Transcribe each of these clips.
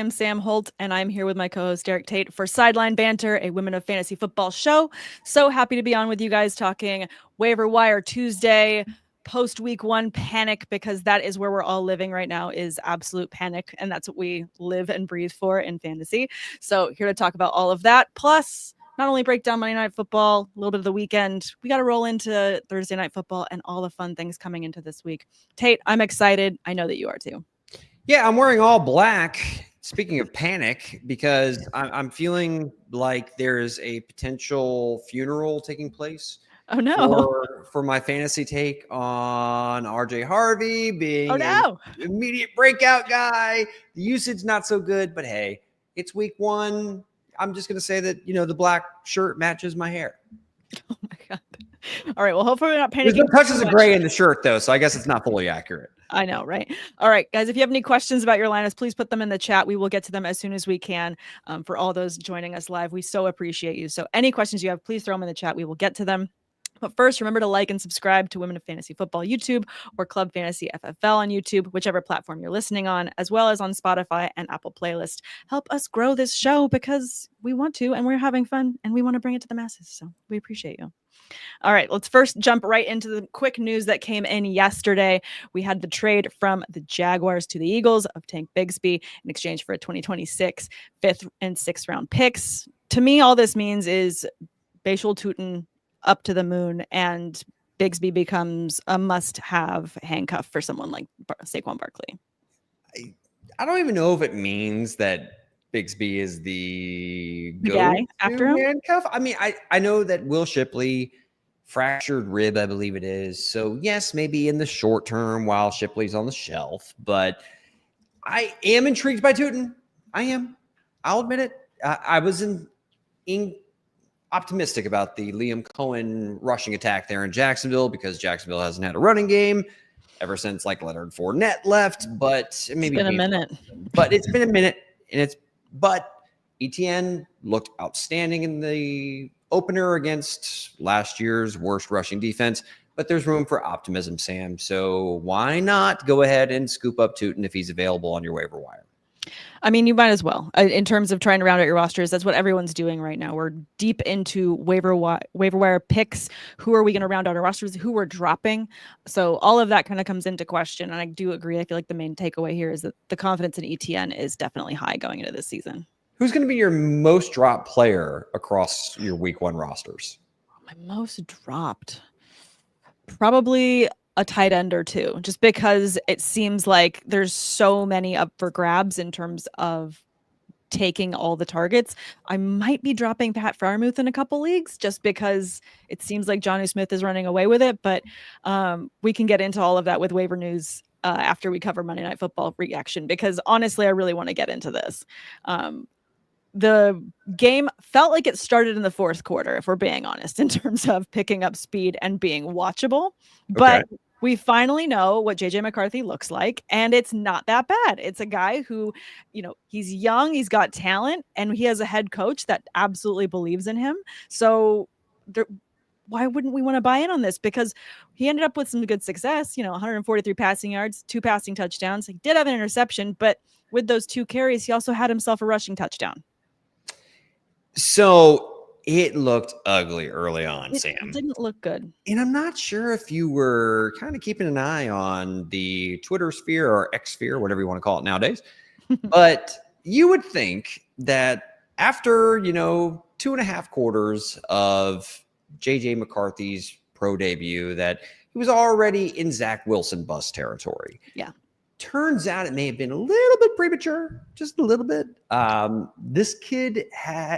am Sam Holt, and I'm here with my co-host Derek Tate for Sideline Banter, a Women of Fantasy Football show. So happy to be on with you guys talking Waiver Wire Tuesday, post-week 1 panic, because that is where we're all living right now, is absolute panic, and that's what we live and breathe for in fantasy. So here to talk about all of that, plus not only break down Monday Night Football, a little bit of the weekend, we got to roll into Thursday Night Football and all the fun things coming into this week. Tate, I'm excited. I know that you are too. Yeah, I'm wearing all black. Speaking of panic, because I'm feeling like there's a potential funeral taking place. Oh no! For my fantasy take on RJ Harvey being an immediate breakout guy. The usage not so good, but hey, it's week 1. I'm just gonna say that the black shirt matches my hair. Oh my god! All right, well, hopefully we're not panicking. There's no touches of gray in the shirt though, so I guess it's not fully accurate. I know, right? All right, guys, if you have any questions about your lineups, please put them in the chat. We will get to them as soon as we can. For all those joining us live, we so appreciate you. So any questions you have, please throw them in the chat. We will get to them. But first, remember to like and subscribe to Women of Fantasy Football YouTube or Club Fantasy FFL on YouTube, whichever platform you're listening on, as well as on Spotify and Apple Playlist. Help us grow this show because we want to, and we're having fun, and we want to bring it to the masses. So we appreciate you. All right, let's first jump right into the quick news that came in yesterday. We had the trade from the Jaguars to the Eagles of Tank Bigsby in exchange for a 2026 5th and 6th round picks. To me, all this means is Bashal Tutin up to the moon, and Bigsby becomes a must-have handcuff for someone like Saquon Barkley. I don't even know if it means that Bigsby is the guy after him. Handcuff. I mean, I know that Will Shipley fractured rib, I believe it is. So yes, maybe in the short term while Shipley's on the shelf, but I am intrigued by Tutin. I am. I'll admit it. I was optimistic about the Liam Cohen rushing attack there in Jacksonville because Jacksonville hasn't had a running game ever since like Leonard Fournette left. But maybe it's been a minute. But it's been a minute, and but ETN looked outstanding in the opener against last year's worst rushing defense. But there's room for optimism, Sam. So why not go ahead and scoop up Tutin if he's available on your waiver wire? I mean, you might as well. In terms of trying to round out your rosters, that's what everyone's doing right now. We're deep into waiver wire picks. Who are we going to round out our rosters? Who we're dropping? So all of that kind of comes into question. And I do agree. I feel like the main takeaway here is that the confidence in ETN is definitely high going into this season. Who's going to be your most dropped player across your week 1 rosters? My most dropped? Probably a tight end or two, just because it seems like there's so many up for grabs in terms of taking all the targets. I might be dropping Pat Freiermuth in a couple leagues just because it seems like Jonnu Smith is running away with it, but we can get into all of that with waiver news after we cover Monday Night Football reaction, because honestly, I really want to get into this. The game felt like it started in the 4th quarter, if we're being honest, in terms of picking up speed and being watchable. But we finally know what JJ McCarthy looks like, and it's not that bad. It's a guy who, he's young, he's got talent, and he has a head coach that absolutely believes in him. So why wouldn't we want to buy in on this? Because he ended up with some good success, 143 passing yards, 2 passing touchdowns. He did have an interception, but with those 2 carries, he also had himself a rushing touchdown. So it looked ugly early on, Sam. It didn't look good. And I'm not sure if you were kind of keeping an eye on the Twitter sphere or X sphere, whatever you want to call it nowadays. But you would think that after, 2.5 quarters of JJ McCarthy's pro debut, that he was already in Zach Wilson bust territory. Yeah. Turns out it may have been a little bit premature, just a little bit. This kid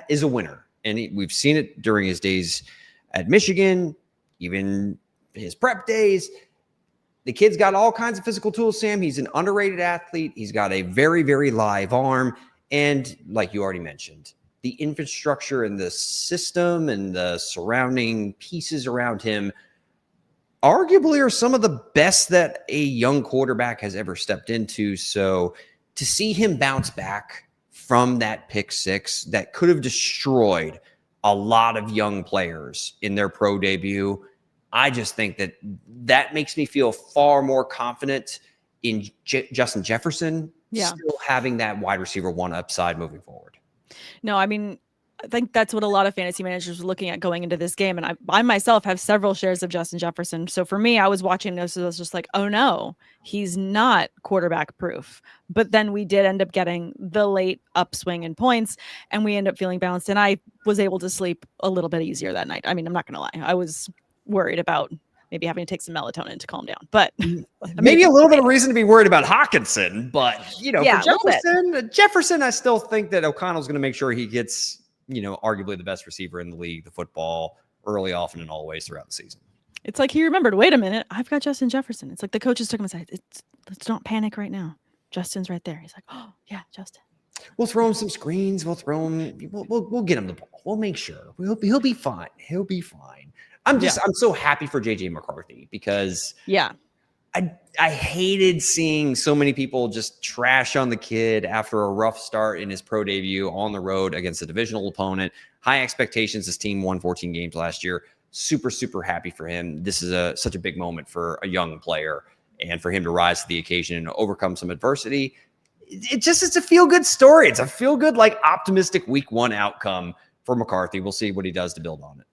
is a winner, and we've seen it during his days at Michigan, even his prep days. The kid's got all kinds of physical tools, Sam. He's an underrated athlete. He's got a very, very live arm. And like you already mentioned, the infrastructure and the system and the surrounding pieces around him arguably are some of the best that a young quarterback has ever stepped into. So to see him bounce back from that pick 6 that could have destroyed a lot of young players in their pro debut, I just think that makes me feel far more confident in Justin Jefferson still having that wide receiver one upside moving forward. No, I mean, I think that's what a lot of fantasy managers were looking at going into this game. And I myself have several shares of Justin Jefferson. So for me, I was watching this and I was just like, oh no, he's not quarterback proof. But then we did end up getting the late upswing in points and we end up feeling balanced. And I was able to sleep a little bit easier that night. I mean, I'm not going to lie. I was worried about maybe having to take some melatonin to calm down, but maybe a little bit of reason to be worried about Hawkinson, but for Jefferson, I still think that O'Connell's going to make sure he gets, arguably the best receiver in the league, the football early, often, and always throughout the season. It's like he remembered, wait a minute, I've got Justin Jefferson. It's like the coaches took him aside. Let's not panic right now. Justin's right there. He's like, oh yeah, Justin. We'll throw him some screens. We'll throw him. We'll get him the ball. We'll make sure. He'll be fine. He'll be fine. I'm so happy for JJ McCarthy because I hated seeing so many people just trash on the kid after a rough start in his pro debut on the road against a divisional opponent. High expectations. His team won 14 games last year. Super, super happy for him. This is such a big moment for a young player and for him to rise to the occasion and overcome some adversity. It's a feel-good story. It's a feel-good, optimistic week one outcome for McCarthy. We'll see what he does to build on it.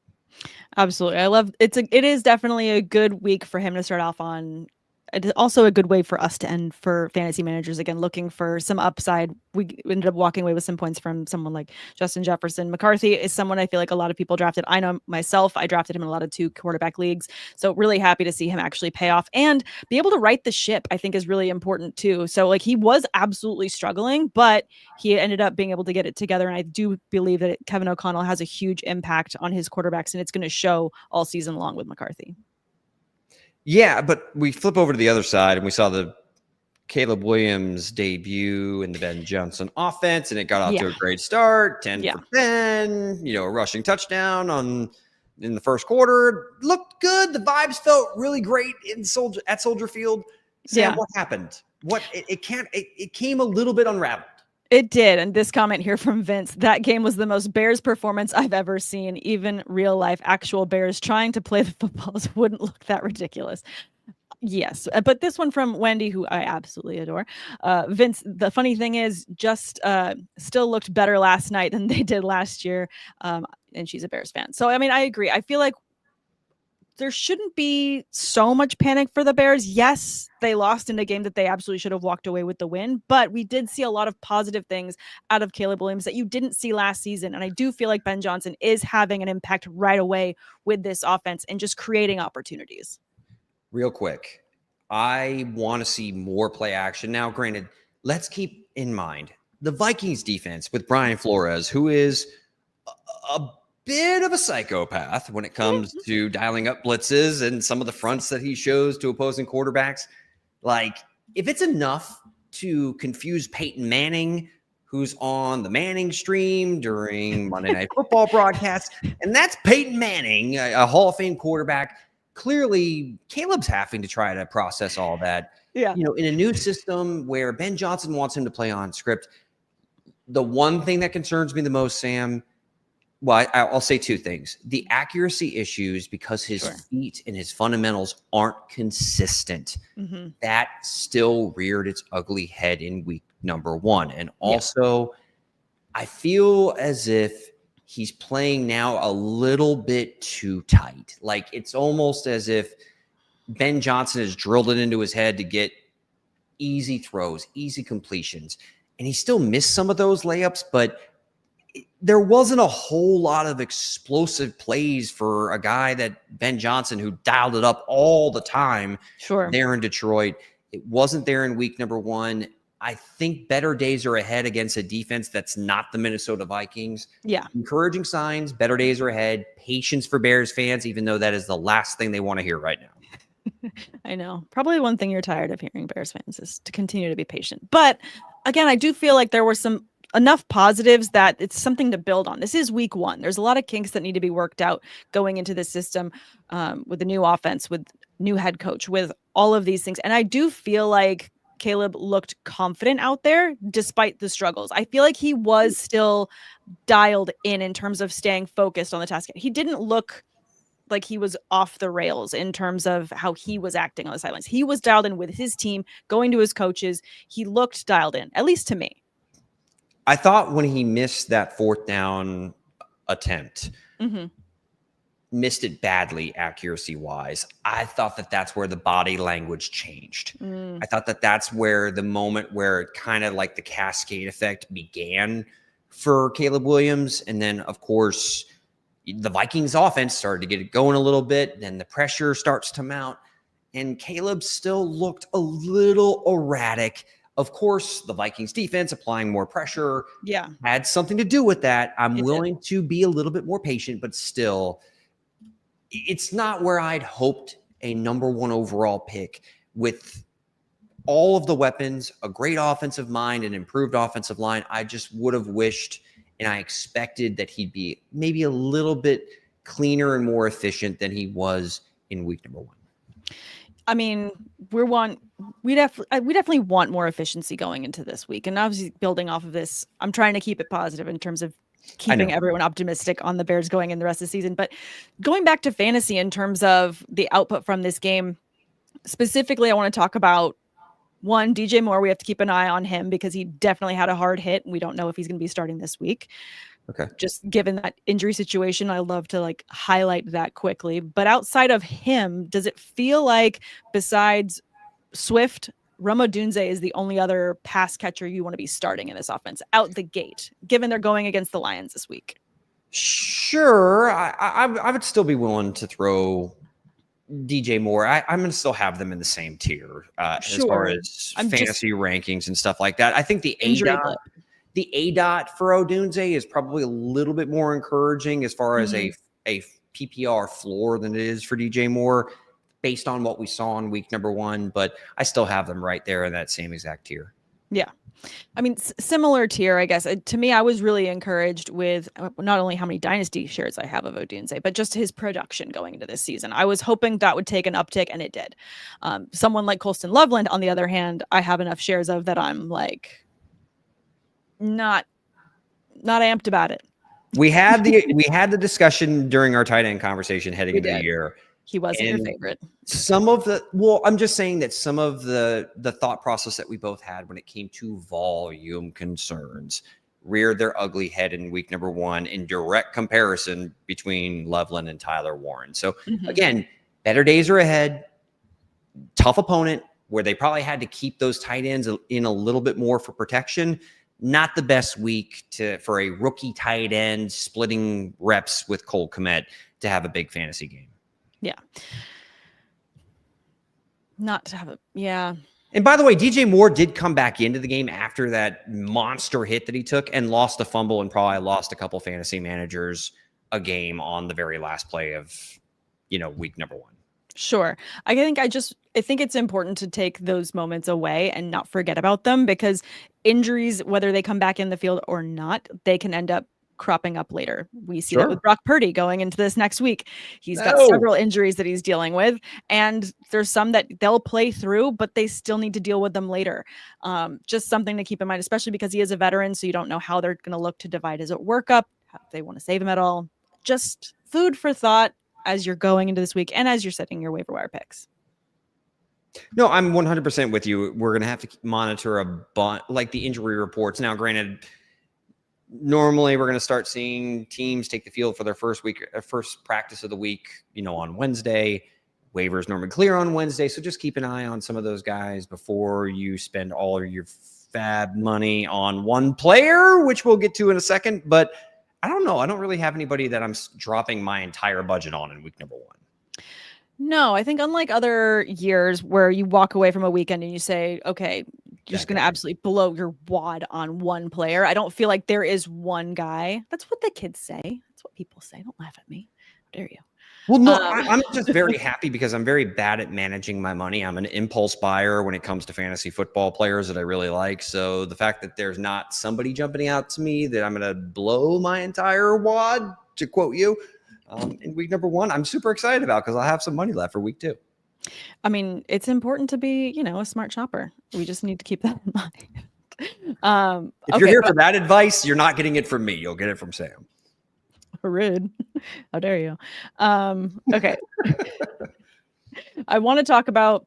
Absolutely. It is definitely a good week for him to start off on. It's also a good way for us to end for fantasy managers. Again, looking for some upside. We ended up walking away with some points from someone like Justin Jefferson. McCarthy is someone I feel like a lot of people drafted. I know myself, I drafted him in a lot of 2 quarterback leagues. So really happy to see him actually pay off and be able to right the ship, I think is really important too. So he was absolutely struggling, but he ended up being able to get it together. And I do believe that Kevin O'Connell has a huge impact on his quarterbacks and it's going to show all season long with McCarthy. Yeah, but we flip over to the other side and we saw the Caleb Williams debut in the Ben Johnson offense, and it got off to a great start, 10 for 10, a rushing touchdown in the first quarter. Looked good. The vibes felt really great at Soldier Field. Sam, what happened? It came a little bit unraveled. It did. And this comment here from Vince, that game was the most Bears performance I've ever seen. Even real life, actual Bears trying to play the footballs wouldn't look that ridiculous. Yes. But this one from Wendy, who I absolutely adore. Vince, the funny thing is just still looked better last night than they did last year. And she's a Bears fan. So, I mean, I agree. I feel like there shouldn't be so much panic for the Bears. Yes, they lost in a game that they absolutely should have walked away with the win, but we did see a lot of positive things out of Caleb Williams that you didn't see last season. And I do feel like Ben Johnson is having an impact right away with this offense and just creating opportunities. Real quick, I want to see more play action. Now, granted, let's keep in mind the Vikings defense with Brian Flores, who is a bit of a psychopath when it comes to dialing up blitzes and some of the fronts that he shows to opposing quarterbacks. If it's enough to confuse Peyton Manning, who's on the Manning stream during Monday Night Football broadcasts, and that's Peyton Manning, a Hall of Fame quarterback. Clearly, Caleb's having to try to process all that. Yeah. In a new system where Ben Johnson wants him to play on script. The one thing that concerns me the most, Sam, well, I'll say 2 things. The accuracy issues, because his feet and his fundamentals aren't consistent. Mm-hmm. That still reared its ugly head in week number 1. And also, I feel as if he's playing now a little bit too tight. It's almost as if Ben Johnson has drilled it into his head to get easy throws, easy completions. And he still missed some of those layups, but there wasn't a whole lot of explosive plays for a guy that Ben Johnson, who dialed it up all the time there in Detroit. It wasn't there in week number 1. I think better days are ahead against a defense that's not the Minnesota Vikings. Yeah. Encouraging signs, better days are ahead. Patience for Bears fans, even though that is the last thing they want to hear right now. I know. Probably one thing you're tired of hearing, Bears fans, is to continue to be patient. But again, I do feel like there were enough positives that it's something to build on. This is week 1. There's a lot of kinks that need to be worked out going into this system with the new offense, with new head coach, with all of these things. And I do feel like Caleb looked confident out there despite the struggles. I feel like he was still dialed in terms of staying focused on the task. He didn't look like he was off the rails in terms of how he was acting on the sidelines. He was dialed in with his team, going to his coaches. He looked dialed in, at least to me. I thought when he missed that 4th down attempt, missed it badly accuracy wise, I thought that that's where the body language changed. I thought that that's where the moment where it kind of like the cascade effect began for Caleb Williams. And then, of course, the Vikings offense started to get it going a little bit. Then the pressure starts to mount. And Caleb still looked a little erratic. Of course, the Vikings defense applying more pressure had something to do with that. I'm willing to be a little bit more patient, but still, it's not where I'd hoped a number 1 overall pick with all of the weapons, a great offensive mind, an improved offensive line. I just would have wished and I expected that he'd be maybe a little bit cleaner and more efficient than he was in week number 1. I mean, we definitely want more efficiency going into this week. And obviously building off of this, I'm trying to keep it positive in terms of keeping everyone optimistic on the Bears going in the rest of the season. But going back to fantasy in terms of the output from this game, specifically, I want to talk about one, DJ Moore. We have to keep an eye on him because he definitely had a hard hit. We don't know if he's going to be starting this week. Okay. Just given that injury situation, I love to like highlight that quickly. But outside of him, does it feel like besides Swift, Rome Odunze is the only other pass catcher you want to be starting in this offense out the gate, given they're going against the Lions this week? Sure. I would still be willing to throw DJ Moore. I'm going to still have them in the same tier as far as fantasy rankings and stuff like that. I think the ADOT for Odunze is probably a little bit more encouraging as far as a PPR floor than it is for DJ Moore based on what we saw in week number 1, but I still have them right there in that same exact tier. Yeah. I mean, similar tier, I guess. To me, I was really encouraged with not only how many dynasty shares I have of Odunze, but just his production going into this season. I was hoping that would take an uptick, and it did. Someone like Colston Loveland, on the other hand, I have enough shares of that I'm like not amped about it. We had the discussion during our tight end conversation heading into the year. He wasn't your favorite. I'm just saying that some of the thought process that we both had when it came to volume concerns reared their ugly head in week number 1 in direct comparison between Loveland and Tyler Warren. So again, better days are ahead. Tough opponent where they probably had to keep those tight ends in a little bit more for protection. Not the best week for a rookie tight end splitting reps with Cole Kmet to have a big fantasy game. Yeah. Not to have it. Yeah. And by the way, DJ Moore did come back into the game after that monster hit that he took and lost a fumble and probably lost a couple fantasy managers a game on the very last play of, week number 1. Sure. I think it's important to take those moments away and not forget about them because injuries, whether they come back in the field or not, they can end up cropping up later. We see that with Brock Purdy going into this next week. He's got several injuries that he's dealing with, and there's some that they'll play through, but they still need to deal with them later. Just something to keep in mind, especially because he is a veteran, so you don't know how they're going to look to divide his workup, if they want to save him at all. Just food for thought as you're going into this week and as you're setting your waiver wire picks. No, I'm 100% with you. We're going to have to monitor like the injury reports. Now, granted, normally we're going to start seeing teams take the field for their first practice of the week, on Wednesday. Waivers normally clear on Wednesday. So just keep an eye on some of those guys before you spend all of your fab money on one player, which we'll get to in a second. But I don't know. I don't really have anybody that I'm dropping my entire budget on in week number 1. No, I think unlike other years where you walk away from a weekend and you say, okay, you're just going to absolutely blow your wad on one player. I don't feel like there is one guy. That's what the kids say. That's what people say. Don't laugh at me. How dare you? Well, no, I'm just very happy because I'm very bad at managing my money. I'm an impulse buyer when it comes to fantasy football players that I really like. So the fact that there's not somebody jumping out to me that I'm going to blow my entire wad, to quote you, in week number 1, I'm super excited about because I'll have some money left for week 2. I mean, it's important to be, a smart shopper. We just need to keep that in mind. If you're here for that advice, you're not getting it from me. You'll get it from Sam. Rude. How dare you? Okay. I want to talk about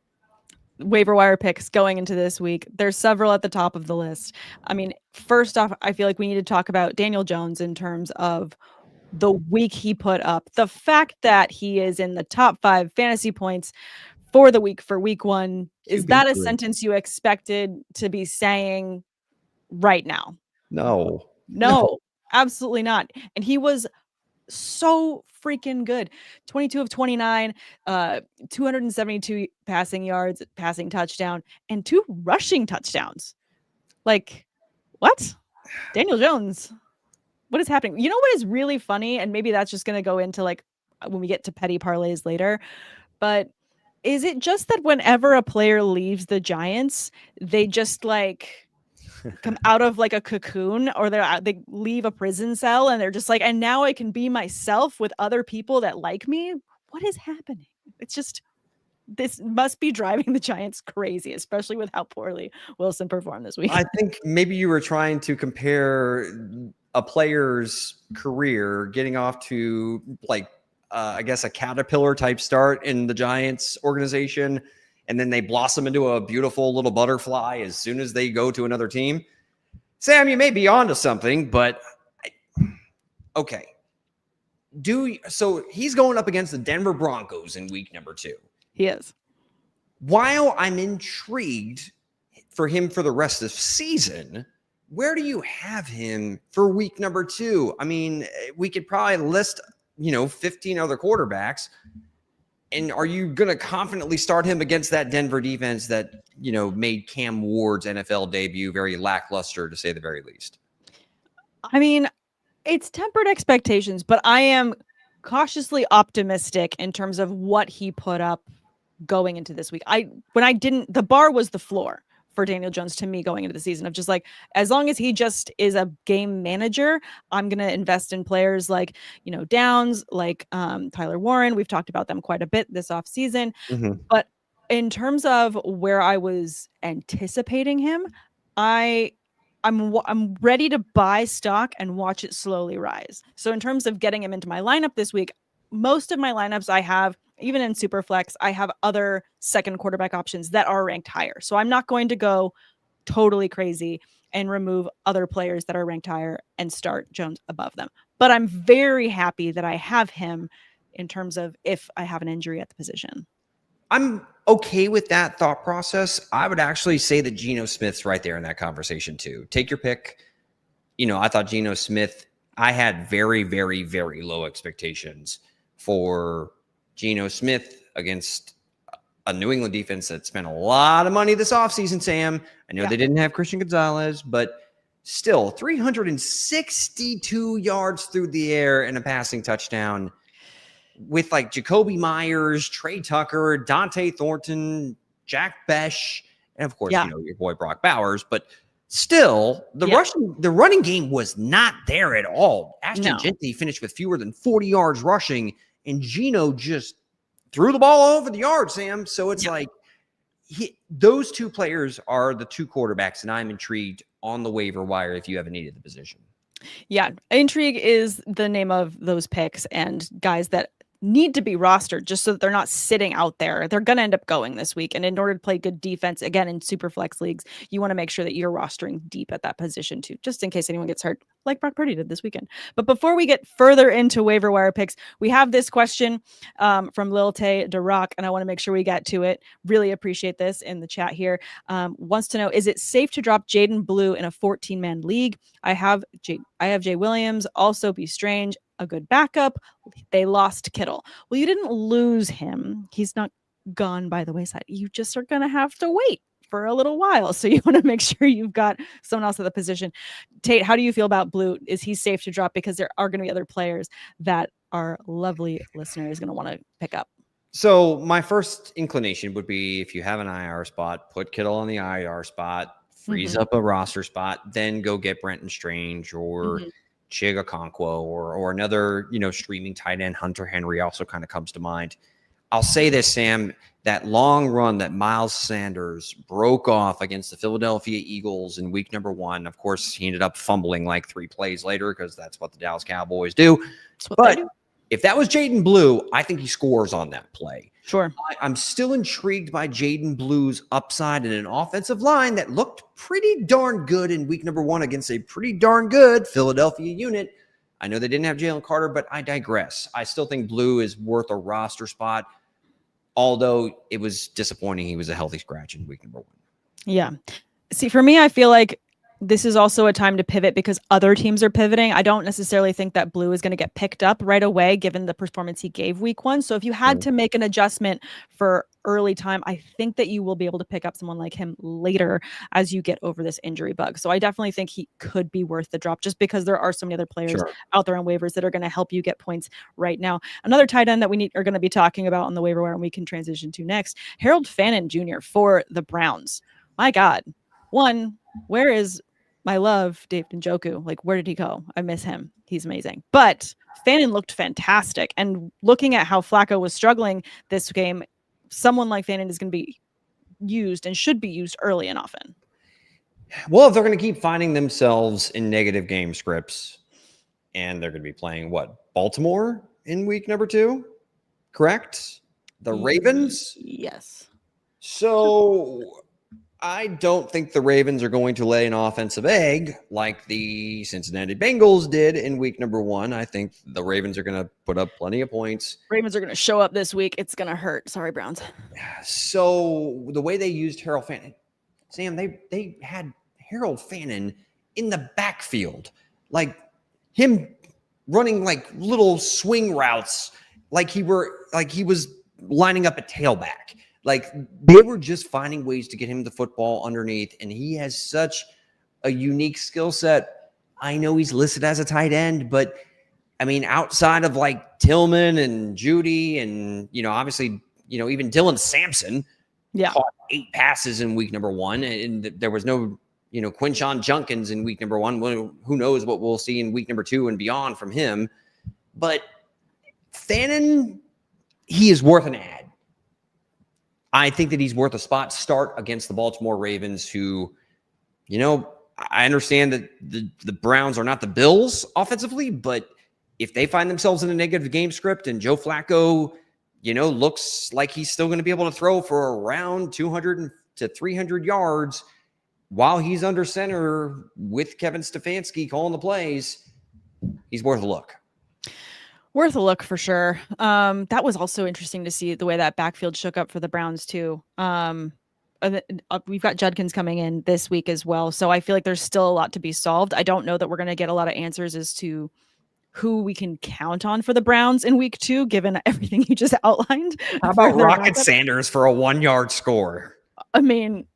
waiver wire picks going into this week. There's several at the top of the list. I mean, first off, I feel like we need to talk about Daniel Jones in terms of the week he put up. The fact that he is in the top 5 fantasy points for the week for week 1, is that a sentence you expected to be saying right now? No, absolutely not. And he was so freaking good. 22 of 29, 272 passing yards, passing touchdown, and 2 rushing touchdowns. Like, what? Daniel Jones, what is happening? You know what is really funny? And maybe that's just going to go into like when we get to petty parlays later. But is it just that whenever a player leaves the Giants, they just like come out of like a cocoon, or they leave a prison cell and they're just like, and now I can be myself with other people that like me? What is happening? It's just, this must be driving the Giants crazy, especially with how poorly Wilson performed this week. I think maybe you were trying to compare a player's career getting off to like, I guess a caterpillar type start in the Giants organization, and then they blossom into a beautiful little butterfly as soon as they go to another team. Sam, you may be onto something, but okay. So he's going up against the Denver Broncos in week number 2. He is. While I'm intrigued for him for the rest of the season, where do you have him for week number 2? I mean, we could probably list, 15 other quarterbacks. And are you going to confidently start him against that Denver defense that, made Cam Ward's NFL debut very lackluster, to say the very least? I mean, it's tempered expectations, but I am cautiously optimistic in terms of what he put up going into this week. The bar was the floor for Daniel Jones to me going into the season of just like, as long as he just is a game manager, I'm going to invest in players like, Downs, like Tyler Warren. We've talked about them quite a bit this offseason. Mm-hmm. But in terms of where I was anticipating him, I'm ready to buy stock and watch it slowly rise. So in terms of getting him into my lineup this week, most of my lineups I have, even in Superflex, I have other second quarterback options that are ranked higher. So I'm not going to go totally crazy and remove other players that are ranked higher and start Jones above them. But I'm very happy that I have him in terms of if I have an injury at the position. I'm okay with that thought process. I would actually say that Geno Smith's right there in that conversation too. Take your pick. I thought Geno Smith, I had very, very, very low expectations for Geno Smith against a New England defense that spent a lot of money this offseason, Sam. I know they didn't have Christian Gonzalez, but still 362 yards through the air and a passing touchdown with like Jacoby Myers, Trey Tucker, Dante Thornton, Jack Besh, and of course, your boy Brock Bowers. But still, the running game was not there at all. Ashton Gentry finished with fewer than 40 yards rushing, and Geno just threw the ball all over the yard, Sam. So it's like those two players are the two quarterbacks, and I'm intrigued on the waiver wire if you haven't needed the position. Yeah, intrigue is the name of those picks and guys that need to be rostered just so that they're not sitting out there. They're going to end up going this week. And in order to play good defense, again, in super flex leagues, you want to make sure that you're rostering deep at that position too, just in case anyone gets hurt, like Brock Purdy did this weekend. But before we get further into waiver wire picks, we have this question from Lil Tay DeRock, and I want to make sure we get to it. Really appreciate this in the chat here. Wants to know, is it safe to drop Jaden Blue in a 14-man league? I have Jay Williams, also be strange, a good backup. They lost Kittle. Well, you didn't lose him. He's not gone by the wayside. You just are going to have to wait for a little while. So you want to make sure you've got someone else at the position. Tate, how do you feel about Blue? Is he safe to drop? Because there are going to be other players that our lovely listener is going to want to pick up. So my first inclination would be, if you have an IR spot, put Kittle on the IR spot, freeze up a roster spot, then go get Brenton Strange or Chig Okonkwo or another, streaming tight end. Hunter Henry also kind of comes to mind. I'll say this, Sam, that long run that Miles Sanders broke off against the Philadelphia Eagles in week number 1. Of course, he ended up fumbling like 3 plays later because that's what the Dallas Cowboys do. But if that was Jaden Blue, I think he scores on that play. Sure. I'm still intrigued by Jaden Blue's upside in an offensive line that looked pretty darn good in week number 1 against a pretty darn good Philadelphia unit. I know they didn't have Jalen Carter, but I digress. I still think Blue is worth a roster spot, although it was disappointing he was a healthy scratch in week number 1. Yeah. See, for me, I feel like this is also a time to pivot because other teams are pivoting. I don't necessarily think that Blue is going to get picked up right away, given the performance he gave week 1. So if you had to make an adjustment for early time, I think that you will be able to pick up someone like him later as you get over this injury bug. So I definitely think he could be worth the drop just because there are so many other players out there on waivers that are going to help you get points right now. Another tight end that we are going to be talking about on the waiver wire and we can transition to next, Harold Fannin Jr. for the Browns. My God. One, where is my love, Dave Njoku? Like, where did he go? I miss him. He's amazing. But Fannin looked fantastic. And looking at how Flacco was struggling this game, someone like Fannin is going to be used and should be used early and often. Well, if they're going to keep finding themselves in negative game scripts, and they're going to be playing, what, Baltimore in week number 2? Correct? The Ravens? Yes. So I don't think the Ravens are going to lay an offensive egg like the Cincinnati Bengals did in week number 1. I think the Ravens are going to put up plenty of points. Ravens are going to show up this week. It's going to hurt. Sorry, Browns. So the way they used Harold Fannin, Sam, they had Harold Fannin in the backfield, like him running like little swing routes, like he was lining up a tailback. Like they were just finding ways to get him the football underneath, and he has such a unique skill set. I know he's listed as a tight end, but I mean, outside of like Tillman and Judy and, obviously, even Dylan Sampson caught 8 passes in week number 1, and there was no, Quinshon Junkins in week number 1. Well, who knows what we'll see in week number 2 and beyond from him. But Fannin, he is worth an ad. I think that he's worth a spot start against the Baltimore Ravens, who, I understand that the Browns are not the Bills offensively, but if they find themselves in a negative game script and Joe Flacco, looks like he's still going to be able to throw for around 200 to 300 yards while he's under center with Kevin Stefanski calling the plays, he's worth a look. Worth a look for sure. That was also interesting to see the way that backfield shook up for the Browns too. We've got Judkins coming in this week as well. So I feel like there's still a lot to be solved. I don't know that we're going to get a lot of answers as to who we can count on for the Browns in week 2, given everything you just outlined. How about Rocket Sanders for a 1-yard score? I mean,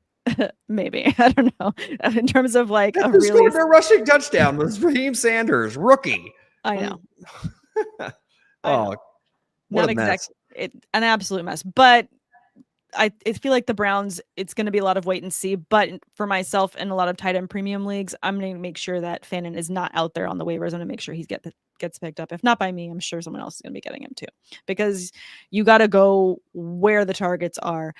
maybe. I don't know. In terms of like a really scored their rushing touchdown was Raheem Sanders, rookie. I know. Not exactly an absolute mess, but I feel like the Browns, it's going to be a lot of wait and see. But for myself and a lot of tight end premium leagues, I'm going to make sure that Fannin is not out there on the waivers. I'm going to make sure he gets picked up. If not by me, I'm sure someone else is going to be getting him too, because you got to go where the targets are.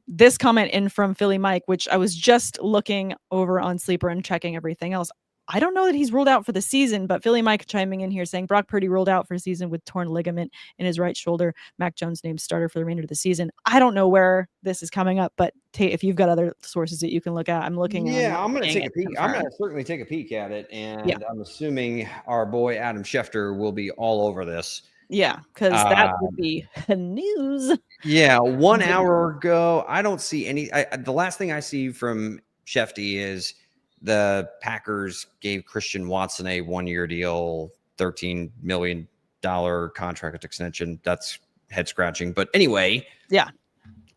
This comment in from Philly Mike, which I was just looking over on Sleeper and checking everything else. I don't know that he's ruled out for the season, but Philly Mike chiming in here saying Brock Purdy ruled out for the season with torn ligament in his right shoulder. Mac Jones named starter for the remainder of the season. I don't know where this is coming up, but if you've got other sources that you can look at, I'm looking. Yeah, I'm going to take a peek. I'm going to certainly take a peek at it, and I'm assuming our boy Adam Schefter will be all over this. Yeah, because that would be news. Yeah, 1 hour ago, I don't see any. The last thing I see from Schefty is the Packers gave Christian Watson a 1-year deal, $13 million contract extension. That's head scratching. But anyway,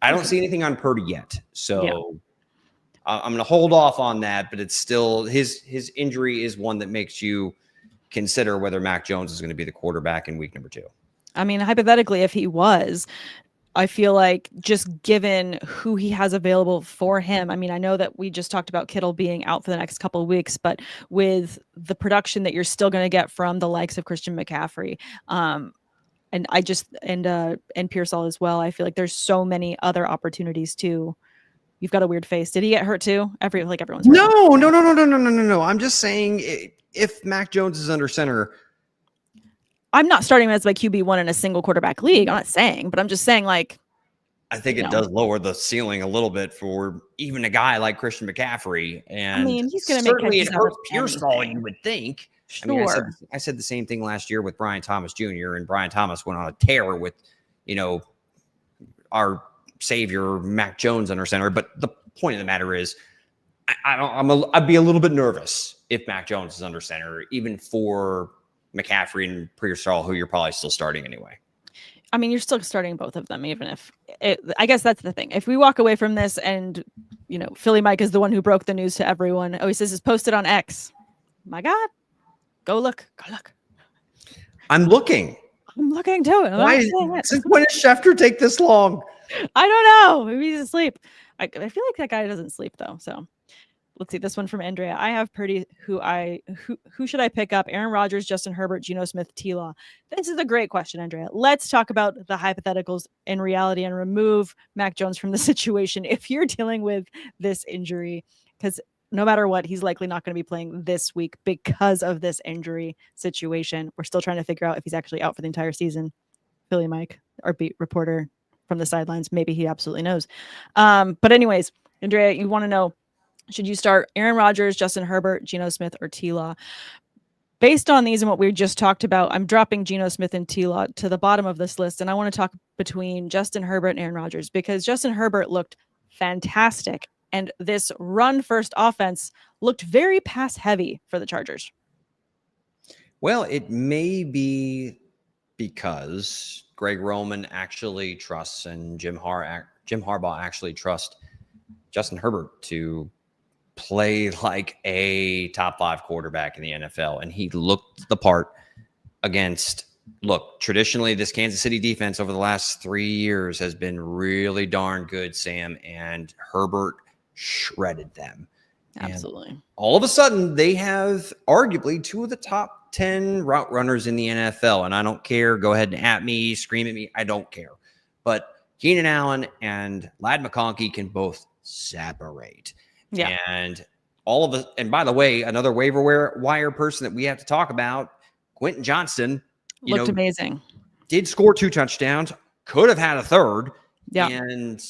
I don't see anything on Purdy yet. So I'm going to hold off on that. But it's still his injury is one that makes you consider whether Mac Jones is going to be the quarterback in week number 2. I mean, hypothetically, if he was, I feel like just given who he has available for him. I mean, I know that we just talked about Kittle being out for the next couple of weeks, but with the production that you're still going to get from the likes of Christian McCaffrey, And I just and Pearsall as well. I feel like there's so many other opportunities too. You've got a weird face. Did he get hurt too? Everyone's No. I'm just saying if Mac Jones is under center, I'm not starting him as my QB1 in a single quarterback league. I'm not saying, but I'm just saying like I think it does lower the ceiling a little bit for even a guy like Christian McCaffrey. And I mean, he's going to make catches it out hurts of Pearsall, anything. you would think. Sure. I mean, I said the same thing last year with Brian Thomas Jr. and Brian Thomas went on a tear with, our savior Mac Jones under center. But the point of the matter is, I'd be a little bit nervous if Mac Jones is under center, even for McCaffrey and Pearsall, who you're probably still starting anyway. I mean, you're still starting both of them, even if I guess that's the thing. If we walk away from this and, Philly Mike is the one who broke the news to everyone. Oh, he says it's posted on X. My God, go look. I'm looking too. Since when does Schefter take this long? I don't know. Maybe he's asleep. I feel like that guy doesn't sleep though. So let's see this one from Andrea. I have Purdy. Who should I pick up? Aaron Rodgers, Justin Herbert, Geno Smith, T-Law. This is a great question, Andrea. Let's talk about the hypotheticals in reality and remove Mac Jones from the situation. If you're dealing with this injury, because no matter what, he's likely not going to be playing this week because of this injury situation. We're still trying to figure out if he's actually out for the entire season. Philly Mike, our beat reporter from the sidelines, maybe he absolutely knows. But anyways, Andrea, you want to know, should you start Aaron Rodgers, Justin Herbert, Geno Smith, or T-Law? Based on these and what we just talked about, I'm dropping Geno Smith and T-Law to the bottom of this list, and I want to talk between Justin Herbert and Aaron Rodgers because Justin Herbert looked fantastic, and this run-first offense looked very pass-heavy for the Chargers. Well, it may be because Greg Roman actually trusts and Jim Harbaugh actually trusts Justin Herbert to play like a top 5 quarterback in the NFL. And he looked the part traditionally this Kansas City defense over the last 3 years has been really darn good, Sam, and Herbert shredded them. Absolutely. And all of a sudden, they have arguably 2 of the top 10 route runners in the NFL. And I don't care. Go ahead and at me, scream at me. I don't care. But Keenan Allen and Ladd McConkey can both separate. Yeah. And all of us, and by the way, another waiver wire person that we have to talk about, Quentin Johnston, looked amazing. Did score 2 touchdowns, could have had a third. Yeah. And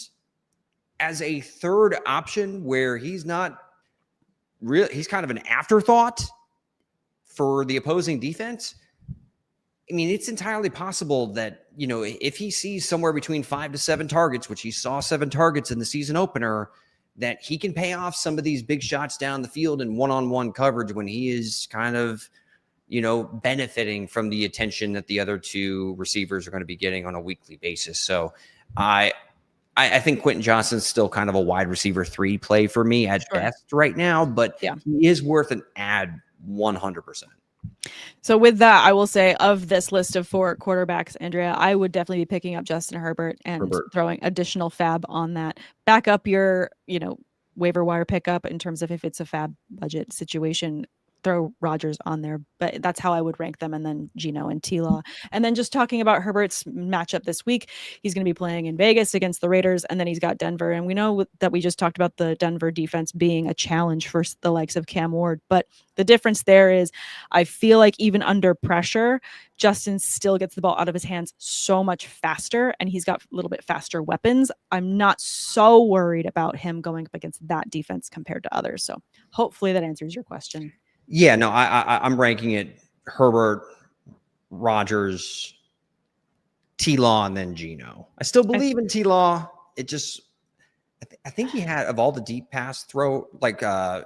as a third option where he's not really, he's kind of an afterthought for the opposing defense. I mean, it's entirely possible that, if he sees somewhere between 5 to 7 targets, which he saw 7 targets in the season opener, that he can pay off some of these big shots down the field in one-on-one coverage when he is kind of, benefiting from the attention that the other 2 receivers are going to be getting on a weekly basis. So I think Quentin Johnston's still kind of a wide receiver 3 play for me at best right now, but he is worth an add 100%. So with that, I will say of this list of 4 quarterbacks, Andrea, I would definitely be picking up Justin Herbert and throwing additional fab on that. Back up your, waiver wire pickup in terms of if it's a fab budget situation, throw Rodgers on there. But that's how I would rank them. And then Geno and T-Law. And then just talking about Herbert's matchup this week, he's going to be playing in Vegas against the Raiders. And then he's got Denver. And we know that we just talked about the Denver defense being a challenge for the likes of Cam Ward. But the difference there is I feel like even under pressure, Justin still gets the ball out of his hands so much faster. And he's got a little bit faster weapons. I'm not so worried about him going up against that defense compared to others. So hopefully that answers your question. Yeah, no, I'm ranking it Herbert, Rodgers, T-Law, and then Geno. I still believe in T-Law. It just, I think he had, of all the deep pass throw, like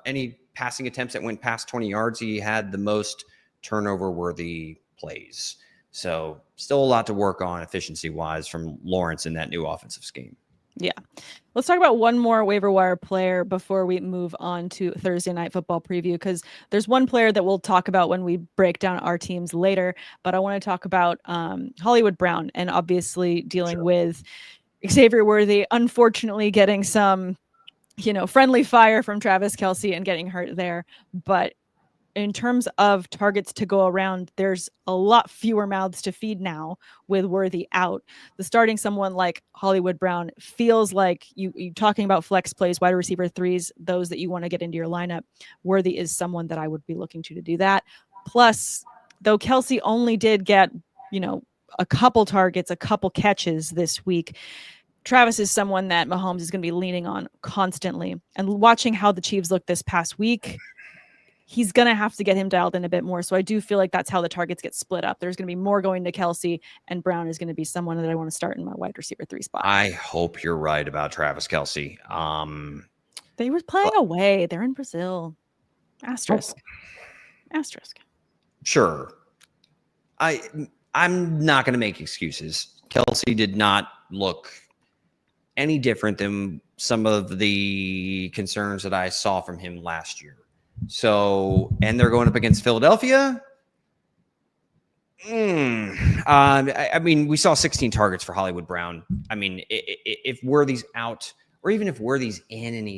any passing attempts that went past 20 yards, he had the most turnover-worthy plays. So still a lot to work on efficiency-wise from Lawrence in that new offensive scheme. Yeah. Let's talk about one more waiver wire player before we move on to Thursday Night Football preview, because there's one player that we'll talk about when we break down our teams later. But I want to talk about Hollywood Brown and obviously dealing with Xavier Worthy, unfortunately getting some, friendly fire from Travis Kelce and getting hurt there. But in terms of targets to go around, there's a lot fewer mouths to feed now with Worthy out. The starting someone like Hollywood Brown feels like you talking about flex plays, wide receiver threes, those that you want to get into your lineup. Worthy is someone that I would be looking to do that. Plus, though Kelsey only did get, a couple targets, a couple catches this week, Travis is someone that Mahomes is going to be leaning on constantly. And watching how the Chiefs look this past week, he's going to have to get him dialed in a bit more. So I do feel like that's how the targets get split up. There's going to be more going to Kelsey, and Brown is going to be someone that I want to start in my wide receiver 3 spot. I hope you're right about Travis Kelsey. They were playing away. They're in Brazil. Asterisk. Asterisk. Sure. I'm not going to make excuses. Kelsey did not look any different than some of the concerns that I saw from him last year. So, and they're going up against Philadelphia. I mean, we saw 16 targets for Hollywood Brown. I mean, if Worthy's out, or even if Worthy's in and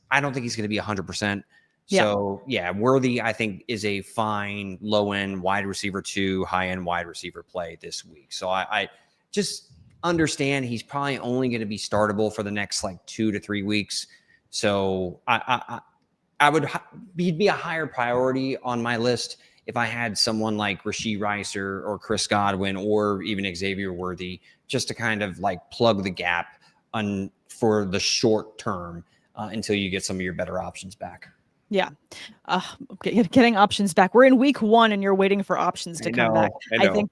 I don't think he's going to be 100%. So, yeah, Worthy, I think, is a fine low-end wide receiver 2, high-end wide receiver play this week. So I just understand he's probably only going to be startable for the next 2 to 3 weeks. So I would be a higher priority on my list if I had someone like Rashee Rice or Chris Godwin or even Xavier Worthy, just to kind of plug the gap for the short term until you get some of your better options back. Yeah. Getting options back. We're in week 1 and you're waiting for options to come back. I think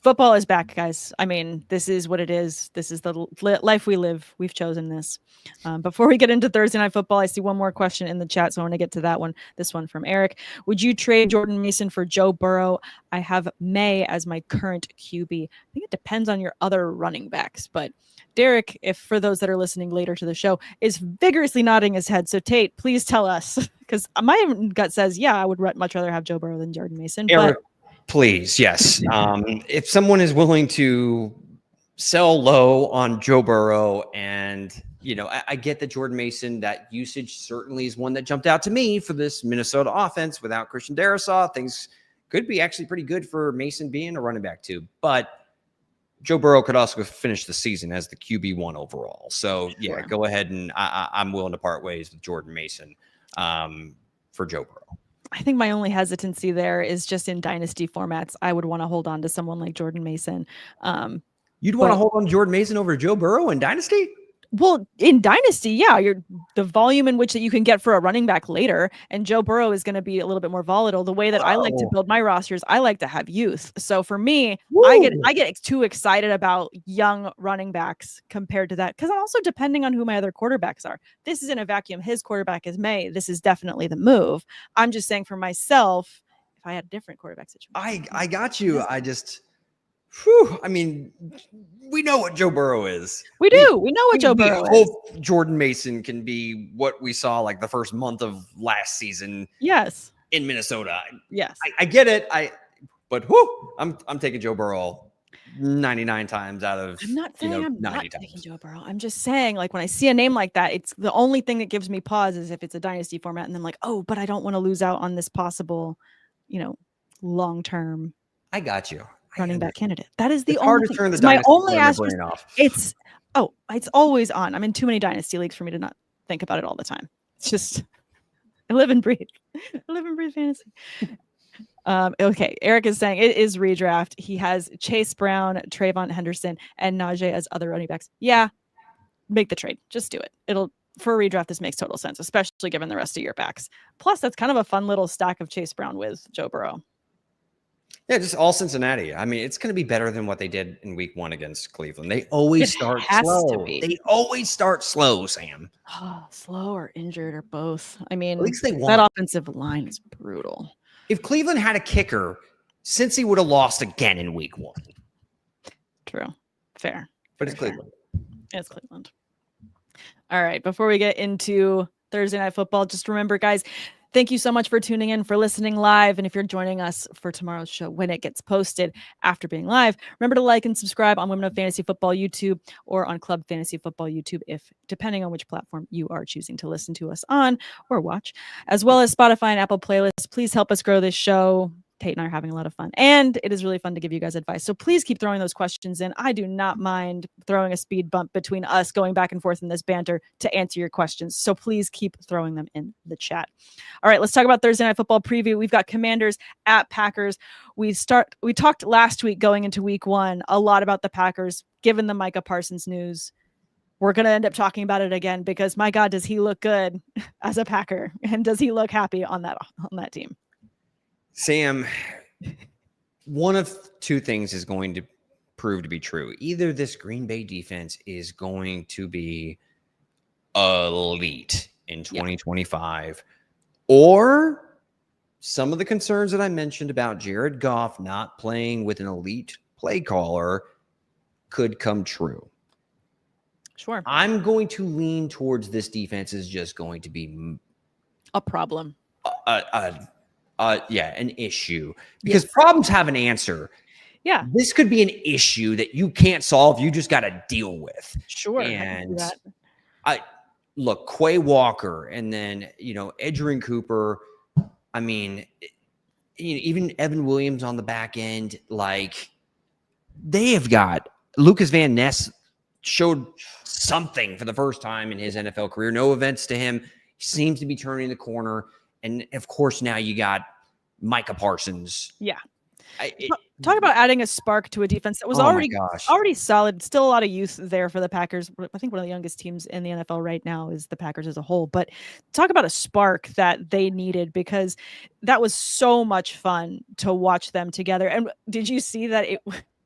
football is back, guys. I mean, this is what it is. This is the life we live. We've chosen this. Before we get into Thursday Night Football, I see one more question in the chat, so I want to get to that one. This one from Eric. Would you trade Jordan Mason for Joe Burrow? I have May as my current QB. I think it depends on your other running backs, but Derek, if for those that are listening later to the show, is vigorously nodding his head. So Tate, please tell us, because my gut says, yeah, I would much rather have Joe Burrow than Jordan Mason. Eric, please, yes. If someone is willing to sell low on Joe Burrow, and I get that Jordan Mason, that usage certainly is one that jumped out to me for this Minnesota offense. Without Christian Darrisaw, things could be actually pretty good for Mason being a running back too. But Joe Burrow could also finish the season as the QB1 overall. So, yeah, go ahead, and I'm willing to part ways with Jordan Mason for Joe Burrow. I think my only hesitancy there is just in dynasty formats. I would want to hold on to someone like Jordan Mason. You'd want to hold on to Jordan Mason over Joe Burrow in dynasty? Well, in dynasty, yeah, you're the volume in which that you can get for a running back later, and Joe Burrow is going to be a little bit more volatile. The way that I like to build my rosters, I like to have youth. So for me, I get too excited about young running backs compared to that, because I'm also depending on who my other quarterbacks are. This is in a vacuum. His quarterback is May. This is definitely the move. I'm just saying for myself, if I had a different quarterback situation. I got you. I mean, we know what Joe Burrow is. We do. We know what Joe Burrow is. Hope Jordan Mason can be what we saw the first month of last season. Yes. In Minnesota. Yes. I get it. But I'm taking Joe Burrow 99 times out of. I'm not saying I'm not times. taking Joe Burrow. I'm just saying, when I see a name like that, it's the only thing that gives me pause is if it's a dynasty format, and I'm but I don't want to lose out on this possible, long term. I got you. Running back candidate. That is the it's only hard to thing. turn the my only brain off. It's always on. I'm in too many dynasty leagues for me to not think about it all the time. It's just I live and breathe fantasy. Okay, Eric is saying it is redraft. He has Chase Brown, Trayvon Henderson, and Najee as other running backs. Yeah, make the trade. Just do it. For a redraft, this makes total sense, especially given the rest of your backs. Plus, that's kind of a fun little stack of Chase Brown with Joe Burrow. Yeah, just all Cincinnati. I mean, it's going to be better than what they did in week 1 against Cleveland. They always start slow. They always start slow, Sam. Slow or injured or both. I mean, at least they won. That offensive line is brutal. If Cleveland had a kicker, Cincy would have lost again in week 1. True. Fair. But it's Cleveland. It's Cleveland. All right. Before we get into Thursday Night Football, just remember, guys, Thank you so much for tuning in, for listening live. And if you're joining us for tomorrow's show when it gets posted after being live, remember to like and subscribe on Women of Fantasy Football YouTube or on Club Fantasy Football YouTube, if depending on which platform you are choosing to listen to us on or watch, as well as Spotify and Apple playlists. Please help us grow this show. Tate and I are having a lot of fun, and it is really fun to give you guys advice. So please keep throwing those questions in. I do not mind throwing a speed bump between us going back and forth in this banter to answer your questions. So please keep throwing them in the chat. All right, let's talk about Thursday Night Football preview. We've got Commanders at Packers. We talked last week going into week 1 a lot about the Packers, given the Micah Parsons news. We're going to end up talking about it again because, my God, does he look good as a Packer, and does he look happy on that team? Sam, one of two things is going to prove to be true. Either this Green Bay defense is going to be elite in 2025, or some of the concerns that I mentioned about Jared Goff not playing with an elite play caller could come true. Sure. I'm going to lean towards this defense is just going to be a problem. An issue, because problems have an answer. Yeah. This could be an issue that you can't solve. You just got to deal with. Sure. And look, Quay Walker, and then, Edgerrin Cooper. I mean, even Evan Williams on the back end, like, they have got Lucas Van Ness showed something for the first time in his NFL career. No events to him. He seems to be turning the corner. And of course, now you got Micah Parsons. Yeah. Talk about adding a spark to a defense that was already solid. Still a lot of youth there for the Packers. I think one of the youngest teams in the NFL right now is the Packers as a whole. But talk about a spark that they needed, because that was so much fun to watch them together. And did you see that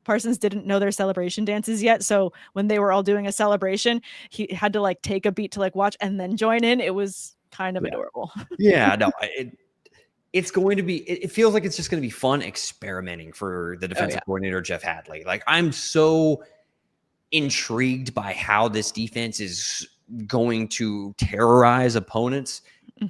Parsons didn't know their celebration dances yet? So when they were all doing a celebration, he had to take a beat to watch and then join in. It was kind of adorable. Yeah, no, it's going to be, it feels like it's just going to be fun experimenting for the defensive coordinator, Jeff Hadley. I'm so intrigued by how this defense is going to terrorize opponents,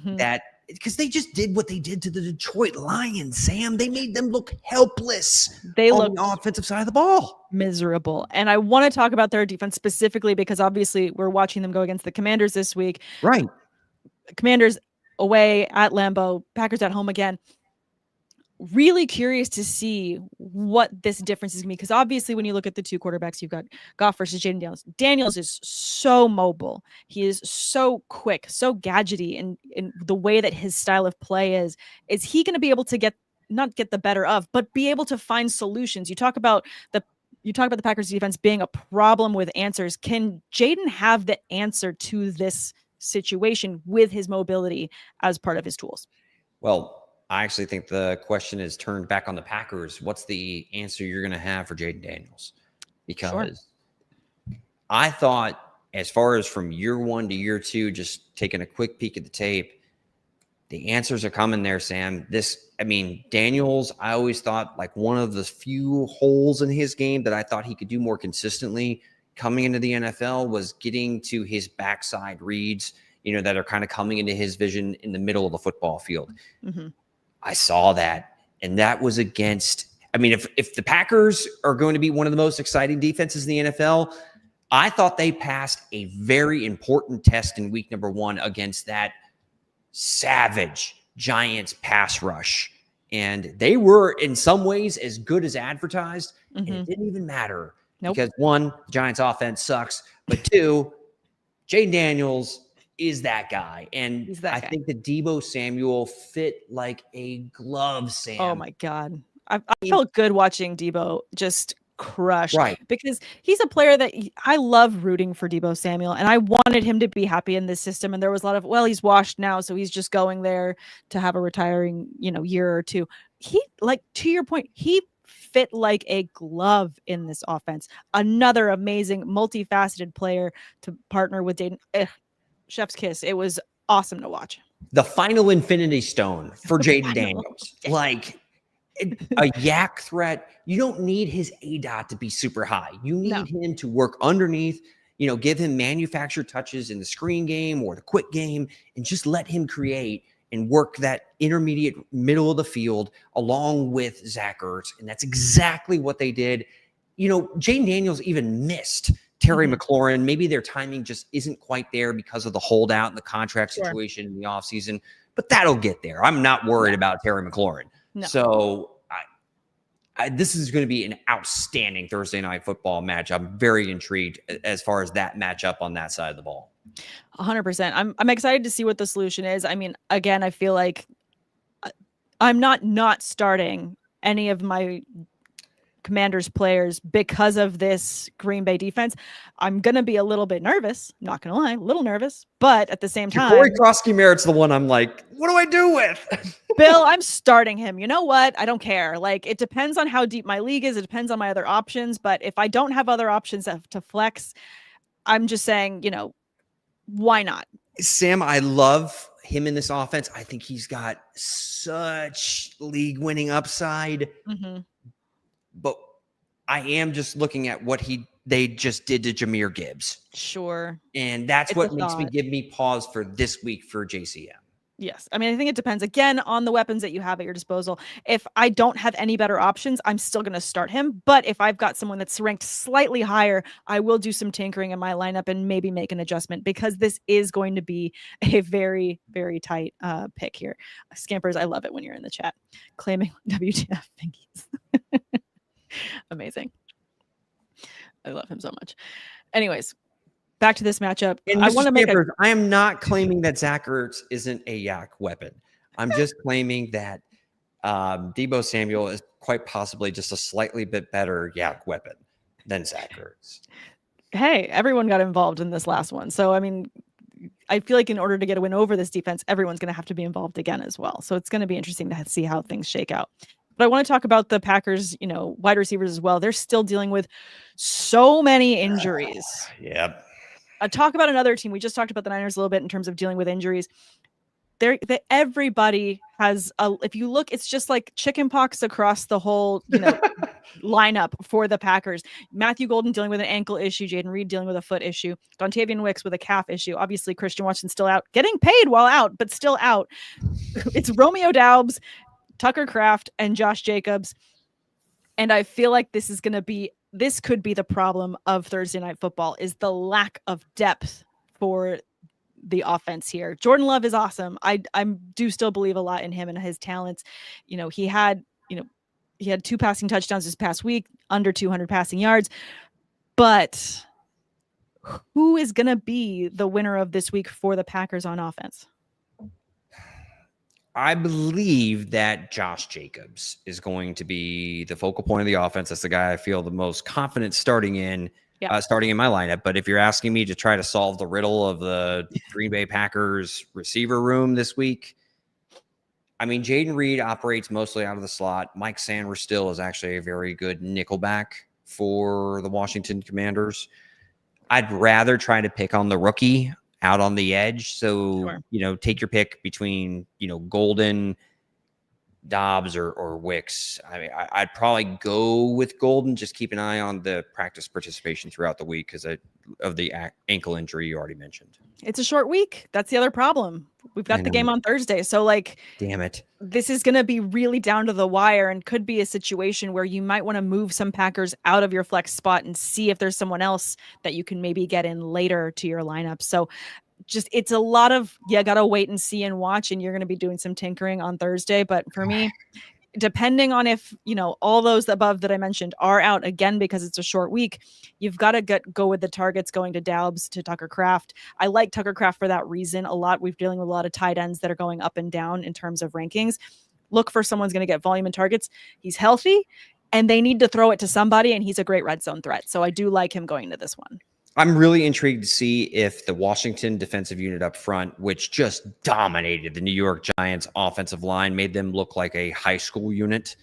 that because they just did what they did to the Detroit Lions, Sam. They made them look helpless. They on the offensive side of the ball. Miserable. And I want to talk about their defense specifically because obviously we're watching them go against the Commanders this week. Right. Commanders away at Lambeau, Packers at home again. Really curious to see what this difference is going to be, because obviously when you look at the two quarterbacks, you've got Goff versus Jaden Daniels. Daniels is so mobile. He is so quick, so gadgety in the way that his style of play is he going to be able to not get the better of, but be able to find solutions? You talk about the Packers defense being a problem with answers. Can Jaden have the answer to this situation with his mobility as part of his tools? Well, I actually think the question is turned back on the Packers. What's the answer you're going to have for Jaden Daniels? Because I thought, as far as from year 1 to year 2, just taking a quick peek at the tape, the answers are coming there, Sam. Daniels, I always thought one of the few holes in his game that I thought he could do more consistently coming into the NFL was getting to his backside reads, that are kind of coming into his vision in the middle of the football field. I saw that, and that was against, if the Packers are going to be one of the most exciting defenses in the NFL, I thought they passed a very important test in week number 1 against that savage Giants pass rush. And they were in some ways as good as advertised, and it didn't even matter. Nope. Because 1, the Giants offense sucks, but 2, Jaden Daniels is that guy. And I think that Deebo Samuel fit like a glove, Sam. Oh my God. I felt good watching Deebo just crush, because he's a player that I love rooting for. Deebo Samuel, and I wanted him to be happy in this system. And there was a lot of, he's washed now, so he's just going there to have a retiring, year or two. He, to your point, he fit like a glove in this offense. Another amazing, multifaceted player to partner with Dayton. Chef's kiss. It was awesome to watch. The final infinity stone for Jaden Daniels. A yak threat. You don't need his ADOT to be super high. You need him to work underneath, give him manufactured touches in the screen game or the quick game, and just let him create and work that intermediate middle of the field along with Zach Ertz. And that's exactly what they did. You know, Jaden Daniels even missed Terry McLaurin. Maybe their timing just isn't quite there because of the holdout and the contract situation in the offseason, but that'll get there. I'm not worried about Terry McLaurin. No. So this is going to be an outstanding Thursday night football match. I'm very intrigued as far as that matchup on that side of the ball. 100%. I'm excited to see what the solution is. I mean, again, I feel like I'm not starting any of my Commanders players because of this Green Bay defense. I'm going to be a little bit nervous, not going to lie, a little nervous, but at the same time, Corey Krosky-Merritt's the one I'm like, what do I do with? Bill, I'm starting him. You know what? I don't care. Like, it depends on how deep my league is. It depends on my other options. But if I don't have other options to flex, I'm just saying, you know, why not? Sam, I love him in this offense. I think he's got such league-winning upside. But I am just looking at what they just did to Jahmyr Gibbs. Sure. And that's what makes me give me pause for this week for JCM. Yes. I mean, I think it depends, again, on the weapons that you have at your disposal. If I don't have any better options, I'm still going to start him. But if I've got someone that's ranked slightly higher, I will do some tinkering in my lineup and maybe make an adjustment, because this is going to be a very, very tight pick here. Scampers, I love it when you're in the chat claiming WTF Pinkies. Amazing. I love him so much. Anyways, back to this matchup. I want to make I am not claiming that Zach Ertz isn't a yak weapon. I'm just claiming that Deebo Samuel is quite possibly just a slightly bit better yak weapon than Zach Ertz. Hey, everyone got involved in this last one. So, I mean, I feel like in order to get a win over this defense, everyone's going to have to be involved again as well. So it's going to be interesting to see how things shake out. But I want to talk about the Packers, you know, wide receivers as well. They're still dealing with so many injuries. Yep. Talk about another team. We just talked about the Niners a little bit in terms of dealing with injuries. Everybody has if you look, it's just like chicken pox across the whole, you know, lineup for the Packers. Matthew Golden dealing with an ankle issue, Jaden Reed dealing with a foot issue, Dontavian Wicks with a calf issue. Obviously, Christian Watson still out, getting paid while out, but still out. It's Romeo Doubs, Tucker Kraft, and Josh Jacobs. And I feel like this could be the problem of Thursday Night Football, is the lack of depth for the offense here. Jordan Love is awesome. I do still believe a lot in him and his talents. You know, he had 2 passing touchdowns this past week, under 200 passing yards. But who is going to be the winner of this week for the Packers on offense? I believe that Josh Jacobs is going to be the focal point of the offense. That's the guy I feel the most confident starting in my lineup. But if you're asking me to try to solve the riddle of the Green Bay Packers receiver room this week, I mean, Jaden Reed operates mostly out of the slot. Mike Sainristil is actually a very good nickelback for the Washington Commanders. I'd rather try to pick on the rookie out on the edge. So, you know, take your pick between, you know, Golden, Dobbs, or Wicks. I mean, I'd probably go with Golden. Just keep an eye on the practice participation throughout the week because of the ankle injury you already mentioned. It's a short week. That's the other problem. We've got the game on Thursday. So, like, damn it. This is going to be really down to the wire and could be a situation where you might want to move some Packers out of your flex spot and see if there's someone else that you can maybe get in later to your lineup. So just, it's a lot of, you got to wait and see and watch, and you're going to be doing some tinkering on Thursday. But for me, depending on if, you know, all those above that I mentioned are out again, because it's a short week, you've got to go with the targets going to Doubs, to Tucker Kraft. I like Tucker Kraft for that reason a lot. We're dealing with a lot of tight ends that are going up and down in terms of rankings. Look for someone's going to get volume and targets. He's healthy and they need to throw it to somebody, and he's a great red zone threat. So I do like him going to this one. I'm really intrigued to see if the Washington defensive unit up front, which just dominated the New York Giants offensive line, made them look like a high school unit.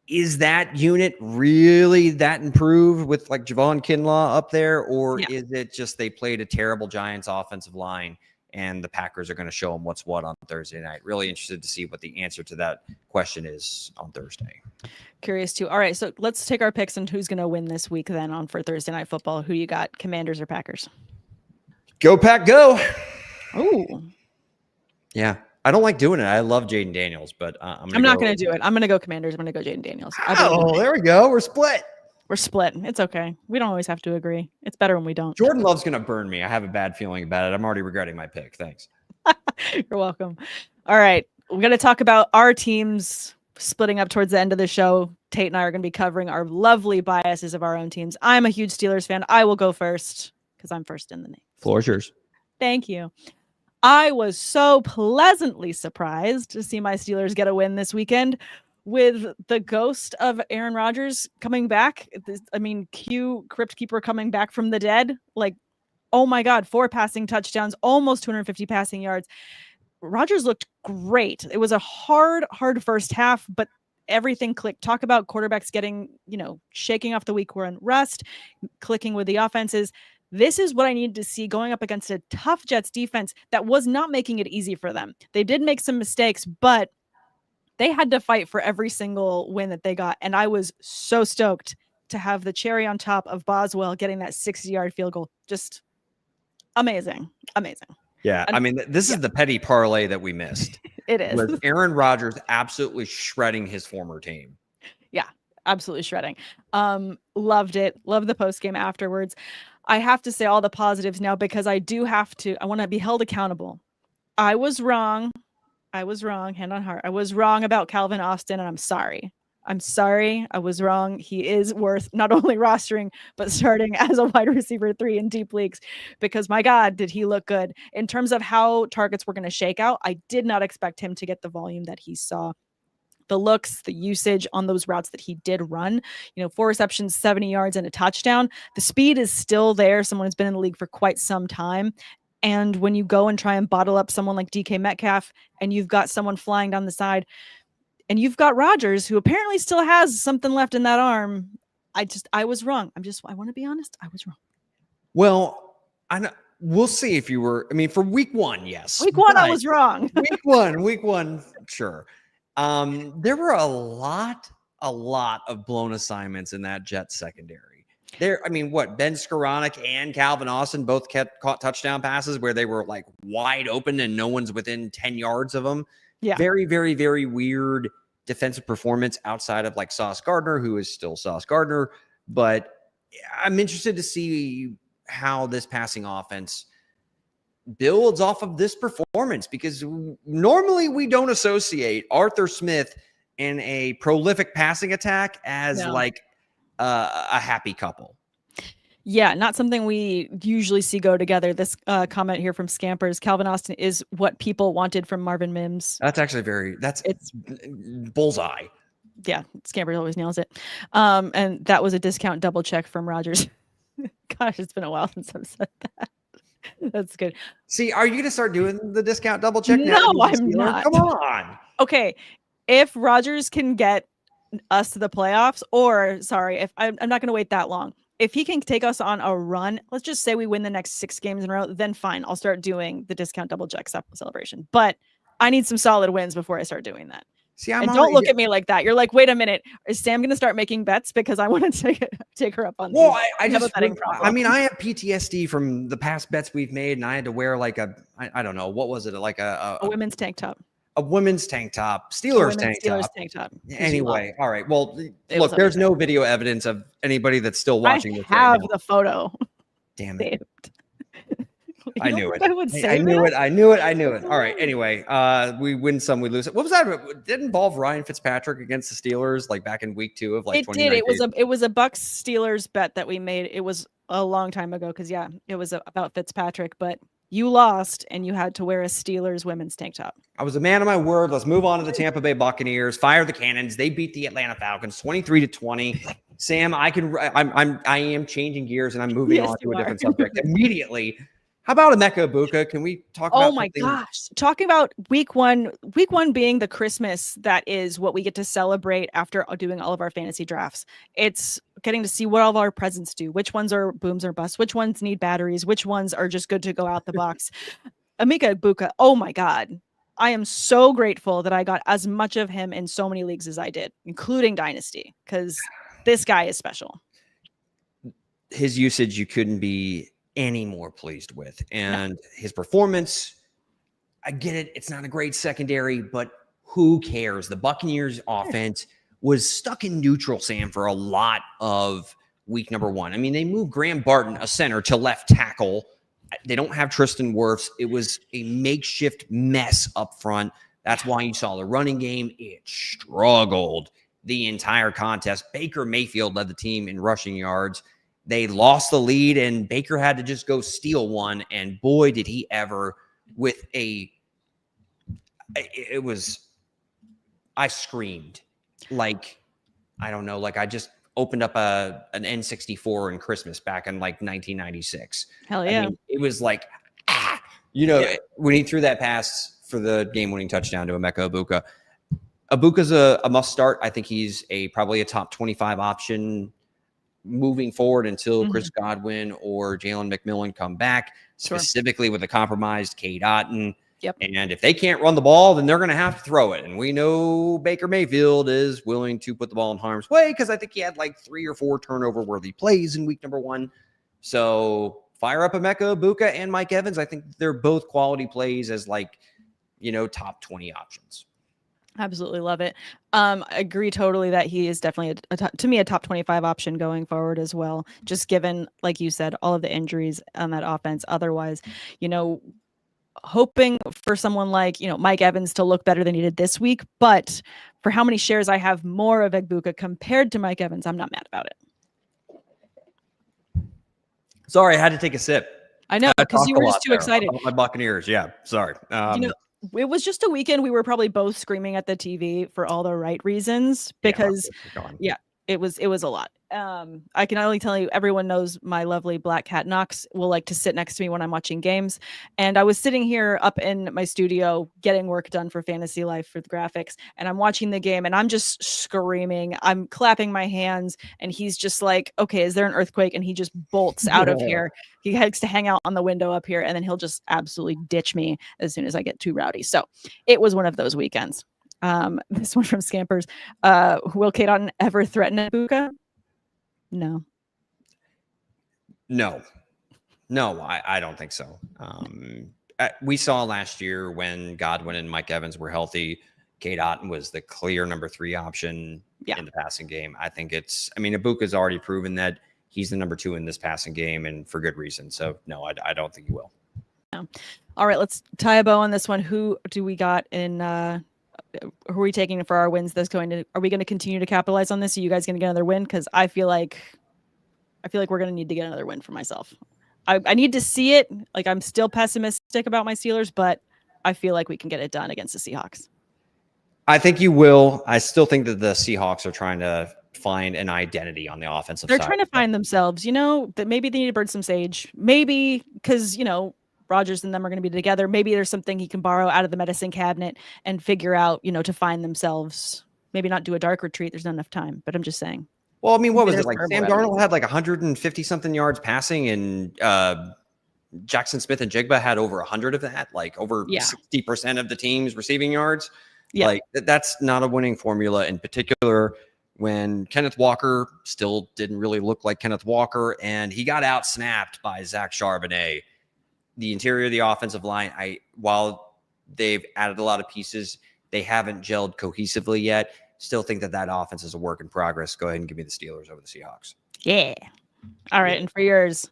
Is that unit really that improved with like Javon Kinlaw up there? Or is it just they played a terrible Giants offensive line and the Packers are going to show them what's what on Thursday night? Really interested to see what the answer to that question is on Thursday. Curious too. All right, so let's take our picks and who's going to win this week then on for Thursday Night Football. Who you got, Commanders or Packers? Go Pack, go. Oh. Yeah, I don't like doing it. I love Jaden Daniels, but I'm not going to do it. I'm going to go Commanders. I'm going to go Jaden Daniels. Oh, there we go. We're split. We're split. It's okay. We don't always have to agree. It's better when we don't. Jordan Love's going to burn me. I have a bad feeling about it. I'm already regretting my pick. Thanks. You're welcome. All right. We're going to talk about our teams splitting up towards the end of the show. Tate and I are going to be covering our lovely biases of our own teams. I'm a huge Steelers fan. I will go first because I'm first in the name. Floor is yours. Thank you. I was so pleasantly surprised to see my Steelers get a win this weekend with the ghost of Aaron Rodgers coming back. I mean, Crypt Keeper coming back from the dead. Like, oh my God, 4 passing touchdowns, almost 250 passing yards. Rodgers looked great. It was a hard first half, but everything clicked. Talk about quarterbacks getting, shaking off the week one rust, clicking with the offenses. This is what I needed to see going up against a tough Jets defense that was not making it easy for them. They did make some mistakes, but they had to fight for every single win that they got. And I was so stoked to have the cherry on top of Boswell getting that 60-yard field goal. Just amazing. Amazing. Yeah. I mean, this is the petty parlay that we missed. It is. With Aaron Rodgers absolutely shredding his former team. Yeah, absolutely shredding. Loved it. Loved the post game afterwards. I have to say all the positives now because I want to be held accountable. I was wrong. Hand on heart. I was wrong about Calvin Austin, and I'm sorry. I was wrong. He is worth not only rostering, but starting as a wide receiver 3 in deep leagues because, my God, did he look good. In terms of how targets were going to shake out, I did not expect him to get the volume that he saw. The looks, the usage on those routes that he did run, 4 receptions, 70 yards, and a touchdown. The speed is still there. Someone who's been in the league for quite some time. And when you go and try and bottle up someone like DK Metcalf and you've got someone flying down the side and you've got Rodgers who apparently still has something left in that arm. I was wrong. I want to be honest. I was wrong. Well, I know. We'll see if you were, for week 1, yes. Week 1, I was wrong. week one, sure. There were a lot of blown assignments in that Jets secondary. Ben Skoranek and Calvin Austin both caught touchdown passes where they were like wide open and no one's within 10 yards of them. Yeah. Very, very, very weird defensive performance outside of like Sauce Gardner, who is still Sauce Gardner. But I'm interested to see how this passing offense builds off of this performance because normally we don't associate Arthur Smith in a prolific passing attack as a happy couple. Yeah, not something we usually see go together. This comment here from Scampers, Calvin Austin is what people wanted from Marvin Mims. That's actually it's bullseye. Yeah, Scampers always nails it. And that was a discount double check from Rodgers. Gosh, it's been a while since I've said that. That's good. See, are you going to start doing the discount double check now? No, I'm not. Come on. Okay, if Rodgers can get us to the playoffs, if I'm not going to wait that long. If he can take us on a run, let's just say we win the next 6 games in a row, then fine, I'll start doing the discount double check celebration. But I need some solid wins before I start doing that. See, don't look at me like that. You're like, wait a minute, is Sam going to start making bets because I want to take her up on? Well, I have PTSD from the past bets we've made, and I had to wear like I don't know, what was it, like a women's tank top. A women's tank top, Steelers tank top. Anyway, all right. Well, look, there's no video evidence of anybody that's still watching this. I have the photo. Damn it. I knew it. I knew it. All right. Anyway, we win some, we lose it. What was that? It did involve Ryan Fitzpatrick against the Steelers, like back in week 2 of like 2019. It did. It was a Bucs Steelers bet that we made. It was a long time ago because it was about Fitzpatrick, but you lost and you had to wear a Steelers women's tank top. I was a man of my word. Let's move on to the Tampa Bay Buccaneers. Fire the cannons. They beat the Atlanta Falcons 23-20. Sam, I am changing gears and I'm moving on to a different subject immediately. How about Emeka Egbuka? Can we talk about Oh my gosh. Talking about week one being the Christmas that is what we get to celebrate after doing all of our fantasy drafts. It's getting to see what all of our presents do. Which ones are booms or busts? Which ones need batteries? Which ones are just good to go out the box? Emeka Egbuka, oh my God. I am so grateful that I got as much of him in so many leagues as I did, including Dynasty, because this guy is special. His usage, you couldn't be any more pleased with, and his performance I get it. It's not a great secondary, but who cares? The Buccaneers offense was stuck in neutral, Sam, for a lot of week number 1. I mean, they moved Graham Barton, a center, to left tackle. They don't have Tristan Wirfs. It was a makeshift mess up front. That's why you saw the running game. It struggled the entire contest. Baker Mayfield led the team in rushing yards. They lost the lead, and Baker had to just go steal one. And boy, did he ever with I screamed like, I don't know, like I just opened up an N64 in Christmas back in like 1996. Hell yeah. I mean, it was like, when he threw that pass for the game-winning touchdown to Emeka Egbuka. Egbuka's a must start. I think he's probably a top 25 option moving forward until Chris Godwin or Jalen McMillan come back, specifically with a compromised Cade Otton. Yep. And if they can't run the ball, then they're going to have to throw it. And we know Baker Mayfield is willing to put the ball in harm's way because I think he had like 3 or 4 turnover-worthy plays in week number 1. So fire up Emeka Egbuka and Mike Evans. I think they're both quality plays as top 20 options. Absolutely love it. I agree totally that he is definitely to me a top 25 option going forward as well. Just given, like you said, all of the injuries on that offense. Otherwise, hoping for someone like Mike Evans to look better than he did this week. But for how many shares I have more of Egbuka compared to Mike Evans, I'm not mad about it. Sorry, I had to take a sip. I know because you were just too excited. My Buccaneers, yeah. Sorry. It was just a weekend. We were probably both screaming at the TV for all the right reasons because, it was a lot. I can only tell you, everyone knows my lovely black cat Knox will like to sit next to me when I'm watching games. And I was sitting here up in my studio getting work done for Fantasy Life for the graphics. And I'm watching the game and I'm just screaming. I'm clapping my hands. And he's just like, okay, is there an earthquake? And he just bolts out of here. He likes to hang out on the window up here. And then he'll just absolutely ditch me as soon as I get too rowdy. So it was one of those weekends. This one from Scampers. Will Cade Otton ever threaten Egbuka? No, I don't think so. We saw last year when Godwin and Mike Evans were healthy, Cade Otton was the clear number 3 option in the passing game. I think Egbuka's already proven that he's the number 2 in this passing game, and for good reason. So no, I don't think he will. No. All right, let's tie a bow on this one. Who do we got in? Who are we taking for our wins? Are we going to continue to capitalize on this? Are you guys going to get another win? Because I feel like we're going to need to get another win for myself. I need to see it. Like, I'm still pessimistic about my Steelers, but I feel like we can get it done against the Seahawks. I think you will. I still think that the Seahawks are trying to find an identity on the offensive side. They're trying to find themselves, that maybe they need to burn some sage. Maybe because, Rodgers and them are going to be together. Maybe there's something he can borrow out of the medicine cabinet and figure out, to find themselves. Maybe not do a dark retreat. There's not enough time, but I'm just saying. Well, what was it? Like Sam Darnold had like 150 something yards passing, and Jackson Smith and Jigba had over 100 of that, like over 60% of the team's receiving yards. Yeah. Like that's not a winning formula, in particular when Kenneth Walker still didn't really look like Kenneth Walker, and he got out snapped by Zach Charbonnet. The interior of the offensive line, while they've added a lot of pieces, they haven't gelled cohesively yet. Still think that offense is a work in progress. Go ahead and give me the Steelers over the Seahawks. Yeah. All right. And for yours?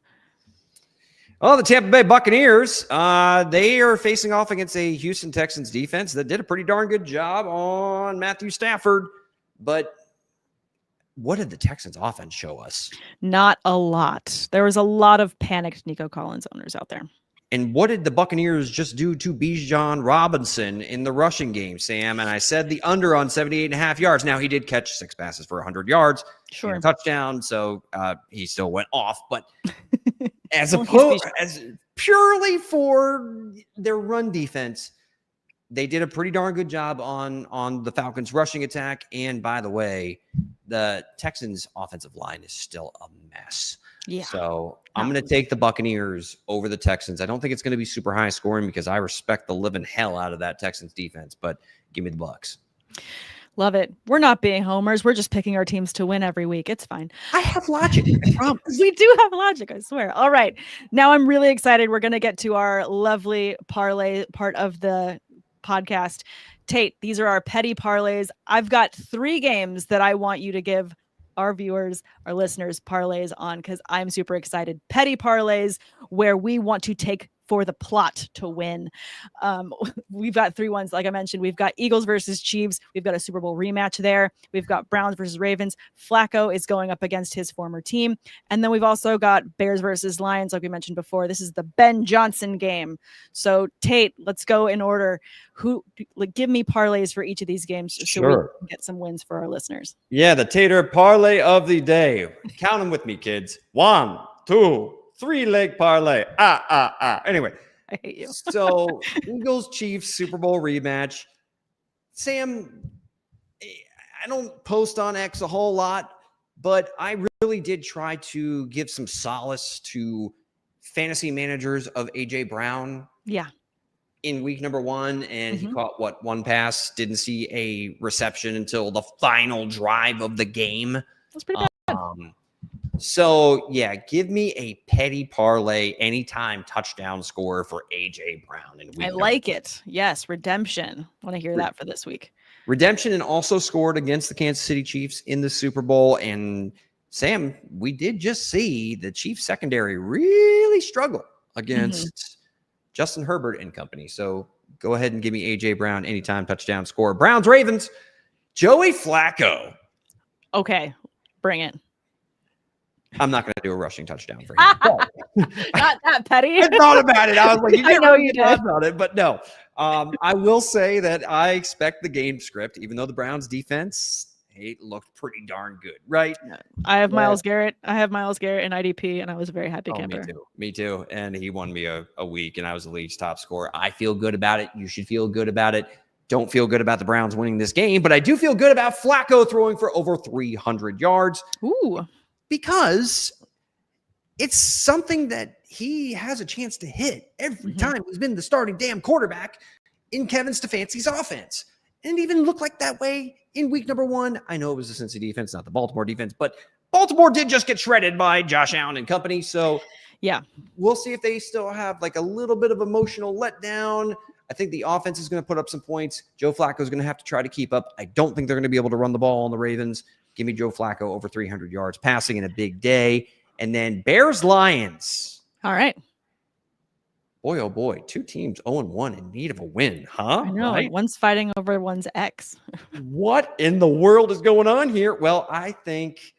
Well, the Tampa Bay Buccaneers, they are facing off against a Houston Texans defense that did a pretty darn good job on Matthew Stafford. But what did the Texans offense show us? Not a lot. There was a lot of panicked Nico Collins owners out there. And what did the Buccaneers just do to Bijan Robinson in the rushing game, Sam? And I said the under on 78.5 yards. Now, he did catch 6 passes for 100 yards. Sure. And a touchdown, so he still went off. But as purely for their run defense, they did a pretty darn good job on the Falcons' rushing attack. And by the way, the Texans' offensive line is still a mess. Yeah. So I'm going to take the Buccaneers over the Texans. I don't think it's going to be super high scoring because I respect the living hell out of that Texans defense, but give me the Bucs. Love it. We're not being homers. We're just picking our teams to win every week. It's fine. I have logic. I promise. We do have logic, I swear. All right. Now I'm really excited. We're going to get to our lovely parlay part of the podcast. Tate, these are our petty parlays. I've got 3 games that I want you to give our viewers, our listeners, parlays on, because I'm super excited. Petty parlays where we want to take for the plot to win. We've got 3 ones. Like I mentioned, we've got Eagles versus Chiefs. We've got a Super Bowl rematch there. We've got Browns versus Ravens. Flacco is going up against his former team. And then we've also got Bears versus Lions. Like we mentioned before, this is the Ben Johnson game. So Tate, let's go in order. Give me parlays for each of these games so we can get some wins for our listeners. Yeah, the Tater parlay of the day. Count them with me, kids. 1, 2, 3-leg parlay. Anyway, I hate you. So Eagles Chiefs Super Bowl rematch. Sam, I don't post on X a whole lot, but I really did try to give some solace to fantasy managers of AJ Brown. Yeah. In week number 1, and he caught 1 pass, didn't see a reception until the final drive of the game. That's pretty bad. So yeah, give me a petty parlay anytime touchdown score for AJ Brown. In week I like it. Yes, redemption. Want to hear that for this week. Redemption, and also scored against the Kansas City Chiefs in the Super Bowl. And Sam, we did just see the Chiefs secondary really struggle against Justin Herbert and company. So go ahead and give me AJ Brown anytime touchdown score. Browns Ravens, Joey Flacco. Okay, bring it. I'm not going to do a rushing touchdown for him. Not that petty. I thought about it. I was like, I know you did. About it, but no. I will say that I expect the game script, even though the Browns defense looked pretty darn good, right? I have Myles Garrett. I have Myles Garrett in IDP, and I was a very happy camper. Me too. And he won me a week, and I was the league's top scorer. I feel good about it. You should feel good about it. Don't feel good about the Browns winning this game, but I do feel good about Flacco throwing for over 300 yards. Ooh. Because it's something that he has a chance to hit every time he's been the starting damn quarterback in Kevin Stefanski's offense. And it even looked like that way in week number 1. I know it was the Cincy defense, not the Baltimore defense, but Baltimore did just get shredded by Josh Allen and company. So yeah, we'll see if they still have like a little bit of emotional letdown. I think the offense is going to put up some points. Joe Flacco is going to have to try to keep up. I don't think they're going to be able to run the ball on the Ravens. Give me Joe Flacco over 300 yards passing in a big day. And then Bears-Lions. All right. Boy, oh boy. 2 teams 0-1 in need of a win, huh? I know. Right? One's fighting over one's ex. What in the world is going on here? Well, I think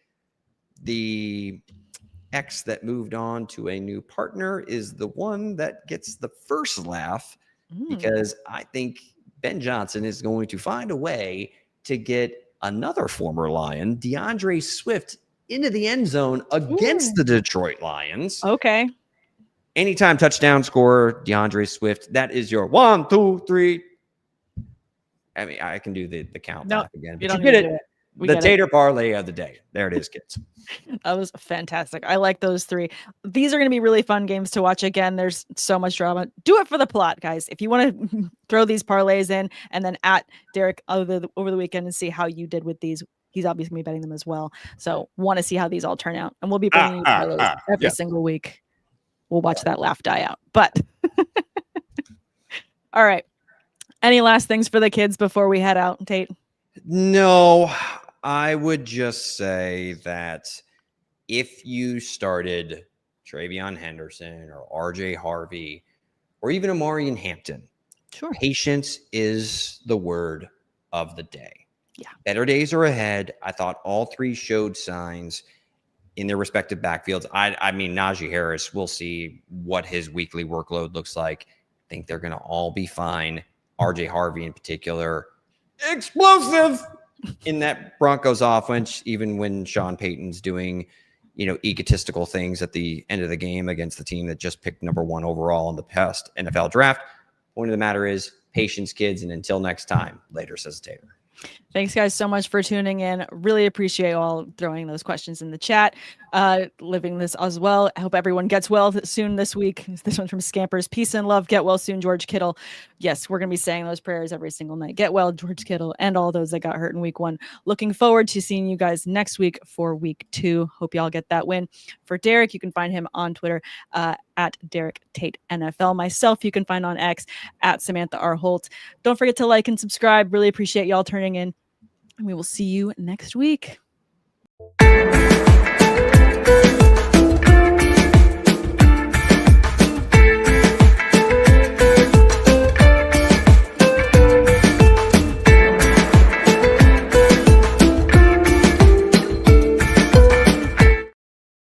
the ex that moved on to a new partner is the one that gets the first laugh, because I think Ben Johnson is going to find a way to get another former Lion, DeAndre Swift, into the end zone against the Detroit Lions. Okay. Anytime touchdown scorer, DeAndre Swift. That is your 1, 2, 3. I mean, I can do the count back again. But you get it. The Tater parlay of the day. There it is, kids. That was fantastic. I like those 3. These are going to be really fun games to watch. Again, there's so much drama. Do it for the plot, guys. If you want to throw these parlays in, and then at Derek over the weekend and see how you did with these. He's obviously going to be betting them as well. So want to see how these all turn out. And we'll be bringing you parlays every single week. We'll watch that laugh die out. But all right. Any last things for the kids before we head out, Tate? No, I would just say that if you started Travion Henderson or RJ Harvey or even Amarian Hampton, patience is the word of the day. Yeah. Better days are ahead. I thought all 3 showed signs in their respective backfields. I mean, Najee Harris, we'll see what his weekly workload looks like. I think they're going to all be fine. RJ Harvey in particular, explosive in that Broncos offense, even when Sean Payton's doing, egotistical things at the end of the game against the team that just picked number 1 overall in the past NFL draft. Point of the matter is patience, kids. And until next time, later, says Tater. Thanks, guys, so much for tuning in. Really appreciate all throwing those questions in the chat. living this as well. I hope everyone gets well soon this week. This one's from Scampers. Peace and love. Get well soon, George Kittle. Yes, we're going to be saying those prayers every single night. Get well, George Kittle, and all those that got hurt in week 1. Looking forward to seeing you guys next week for week 2. Hope y'all get that win. For Derek, you can find him on Twitter at Derek Tate NFL. Myself, you can find on X at Samantha R. Holt. Don't forget to like and subscribe. Really appreciate y'all turning in. And we will see you next week.